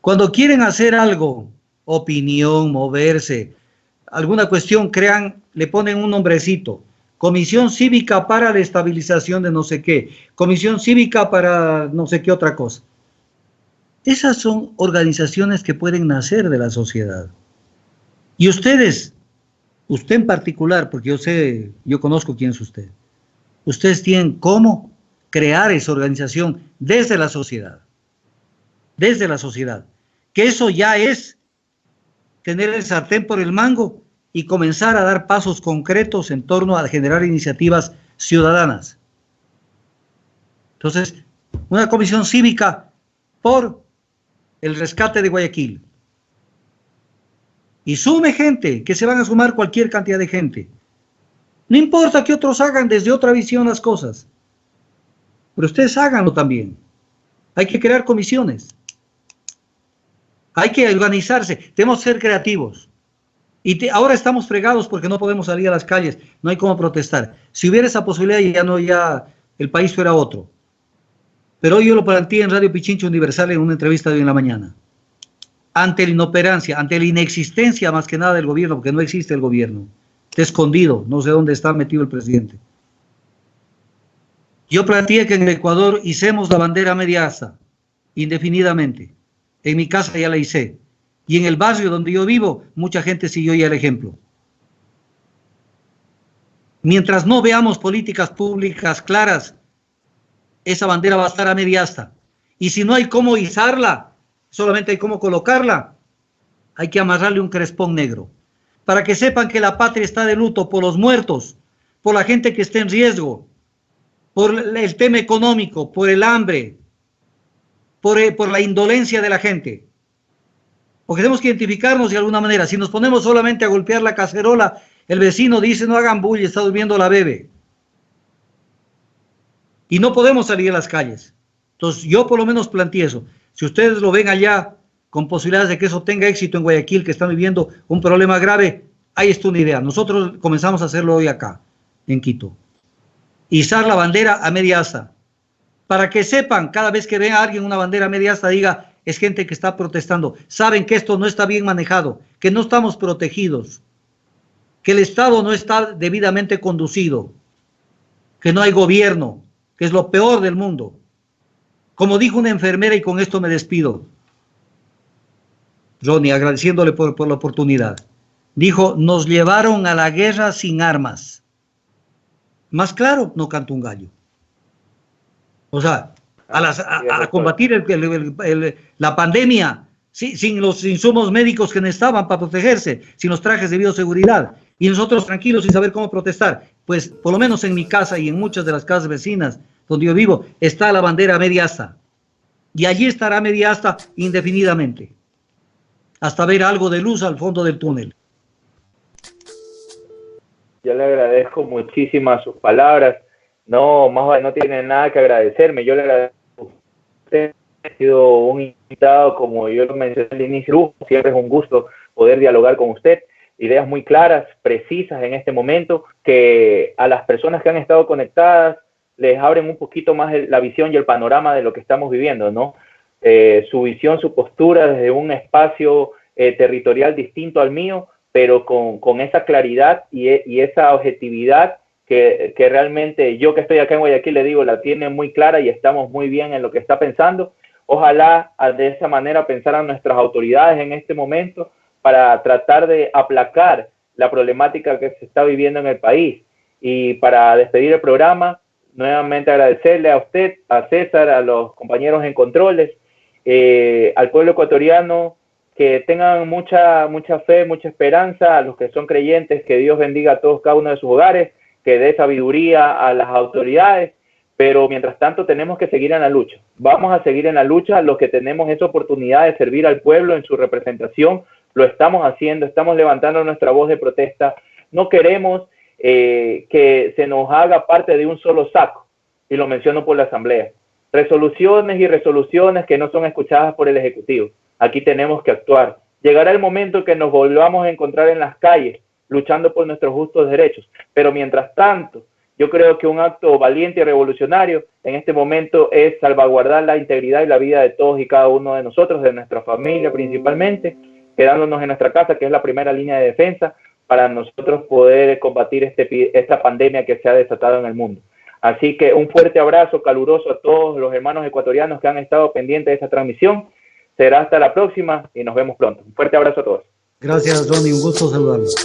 Cuando quieren hacer algo, opinión, moverse, alguna cuestión, le ponen un nombrecito. Comisión Cívica para la Estabilización de no sé qué. Comisión Cívica para no sé qué otra cosa. Esas son organizaciones que pueden nacer de la sociedad. Y ustedes, usted en particular, porque yo conozco quién es usted. Ustedes tienen cómo crear esa organización desde la sociedad. Desde la sociedad. Que eso ya es tener el sartén por el mango y comenzar a dar pasos concretos en torno a generar iniciativas ciudadanas. Entonces, una comisión cívica por el rescate de Guayaquil. Y sume gente, que se van a sumar cualquier cantidad de gente. No importa que otros hagan desde otra visión las cosas, pero ustedes háganlo también. Hay que crear comisiones. Hay que organizarse. Tenemos que ser creativos. Y ahora estamos fregados porque no podemos salir a las calles, no hay cómo protestar. Si hubiera esa posibilidad, ya el país fuera otro. Pero hoy yo lo planteé en Radio Pichincha Universal en una entrevista de hoy en la mañana. Ante la inoperancia, ante la inexistencia más que nada del gobierno, porque no existe el gobierno, está escondido, no sé dónde está metido el presidente. Yo planteé que en el Ecuador hicemos la bandera media asta, indefinidamente. En mi casa ya la hice. Y en el barrio donde yo vivo, mucha gente siguió ya el ejemplo. Mientras no veamos políticas públicas claras, esa bandera va a estar a media asta. Y si no hay cómo izarla, solamente hay cómo colocarla, hay que amarrarle un crespón negro. Para que sepan que la patria está de luto por los muertos, por la gente que está en riesgo, por el tema económico, por el hambre, por la indolencia de la gente. Porque tenemos que identificarnos de alguna manera. Si nos ponemos solamente a golpear la cacerola, el vecino dice, no hagan bulla, está durmiendo la bebé. Y no podemos salir a las calles. Entonces, yo por lo menos planteé eso. Si ustedes lo ven allá, con posibilidades de que eso tenga éxito en Guayaquil, que están viviendo un problema grave, ahí está una idea. Nosotros comenzamos a hacerlo hoy acá, en Quito. Izar la bandera a media asta. Para que sepan, cada vez que vean a alguien una bandera a media asta, diga, es gente que está protestando. Saben que esto no está bien manejado, que no estamos protegidos, que el Estado no está debidamente conducido, que no hay gobierno, que es lo peor del mundo. Como dijo una enfermera, y con esto me despido, Ronnie, agradeciéndole por la oportunidad, dijo, nos llevaron a la guerra sin armas. Más claro, no canta un gallo. O sea, a combatir la pandemia sin los insumos médicos que necesitaban para protegerse, sin los trajes de bioseguridad, y nosotros tranquilos sin saber cómo protestar. Pues por lo menos en mi casa y en muchas de las casas vecinas donde yo vivo, está la bandera media asta. Y allí estará media asta indefinidamente, hasta ver algo de luz al fondo del túnel. Yo le agradezco muchísimas sus palabras. No, más no tiene nada que agradecerme. Yo le agradezco a usted. Ha sido un invitado, como yo lo mencioné al inicio, siempre es un gusto poder dialogar con usted. Ideas muy claras, precisas en este momento, que a las personas que han estado conectadas les abren un poquito más la visión y el panorama de lo que estamos viviendo, ¿no? Su visión, su postura desde un espacio territorial distinto al mío, pero con esa claridad y esa objetividad que realmente yo que estoy acá en Guayaquil le digo, la tiene muy clara y estamos muy bien en lo que está pensando. Ojalá de esa manera pensaran nuestras autoridades en este momento para tratar de aplacar la problemática que se está viviendo en el país. Y para despedir el programa, nuevamente agradecerle a usted, a César, a los compañeros en controles, al pueblo ecuatoriano, que tengan mucha fe, mucha esperanza, a los que son creyentes, que Dios bendiga a todos cada uno de sus hogares, que dé sabiduría a las autoridades, pero mientras tanto tenemos que seguir en la lucha. Vamos a seguir en la lucha, los que tenemos esa oportunidad de servir al pueblo en su representación, lo estamos haciendo, estamos levantando nuestra voz de protesta. No queremos que se nos haga parte de un solo saco, y lo menciono por la Asamblea. Resoluciones y resoluciones que no son escuchadas por el Ejecutivo. Aquí tenemos que actuar. Llegará el momento que nos volvamos a encontrar en las calles, luchando por nuestros justos derechos. Pero mientras tanto, yo creo que un acto valiente y revolucionario en este momento es salvaguardar la integridad y la vida de todos y cada uno de nosotros, de nuestra familia principalmente, quedándonos en nuestra casa, que es la primera línea de defensa, para nosotros poder combatir esta pandemia que se ha desatado en el mundo. Así que un fuerte abrazo caluroso a todos los hermanos ecuatorianos que han estado pendientes de esta transmisión. Será hasta la próxima y nos vemos pronto. Un fuerte abrazo a todos. Gracias, Ronnie. Un gusto saludarlos.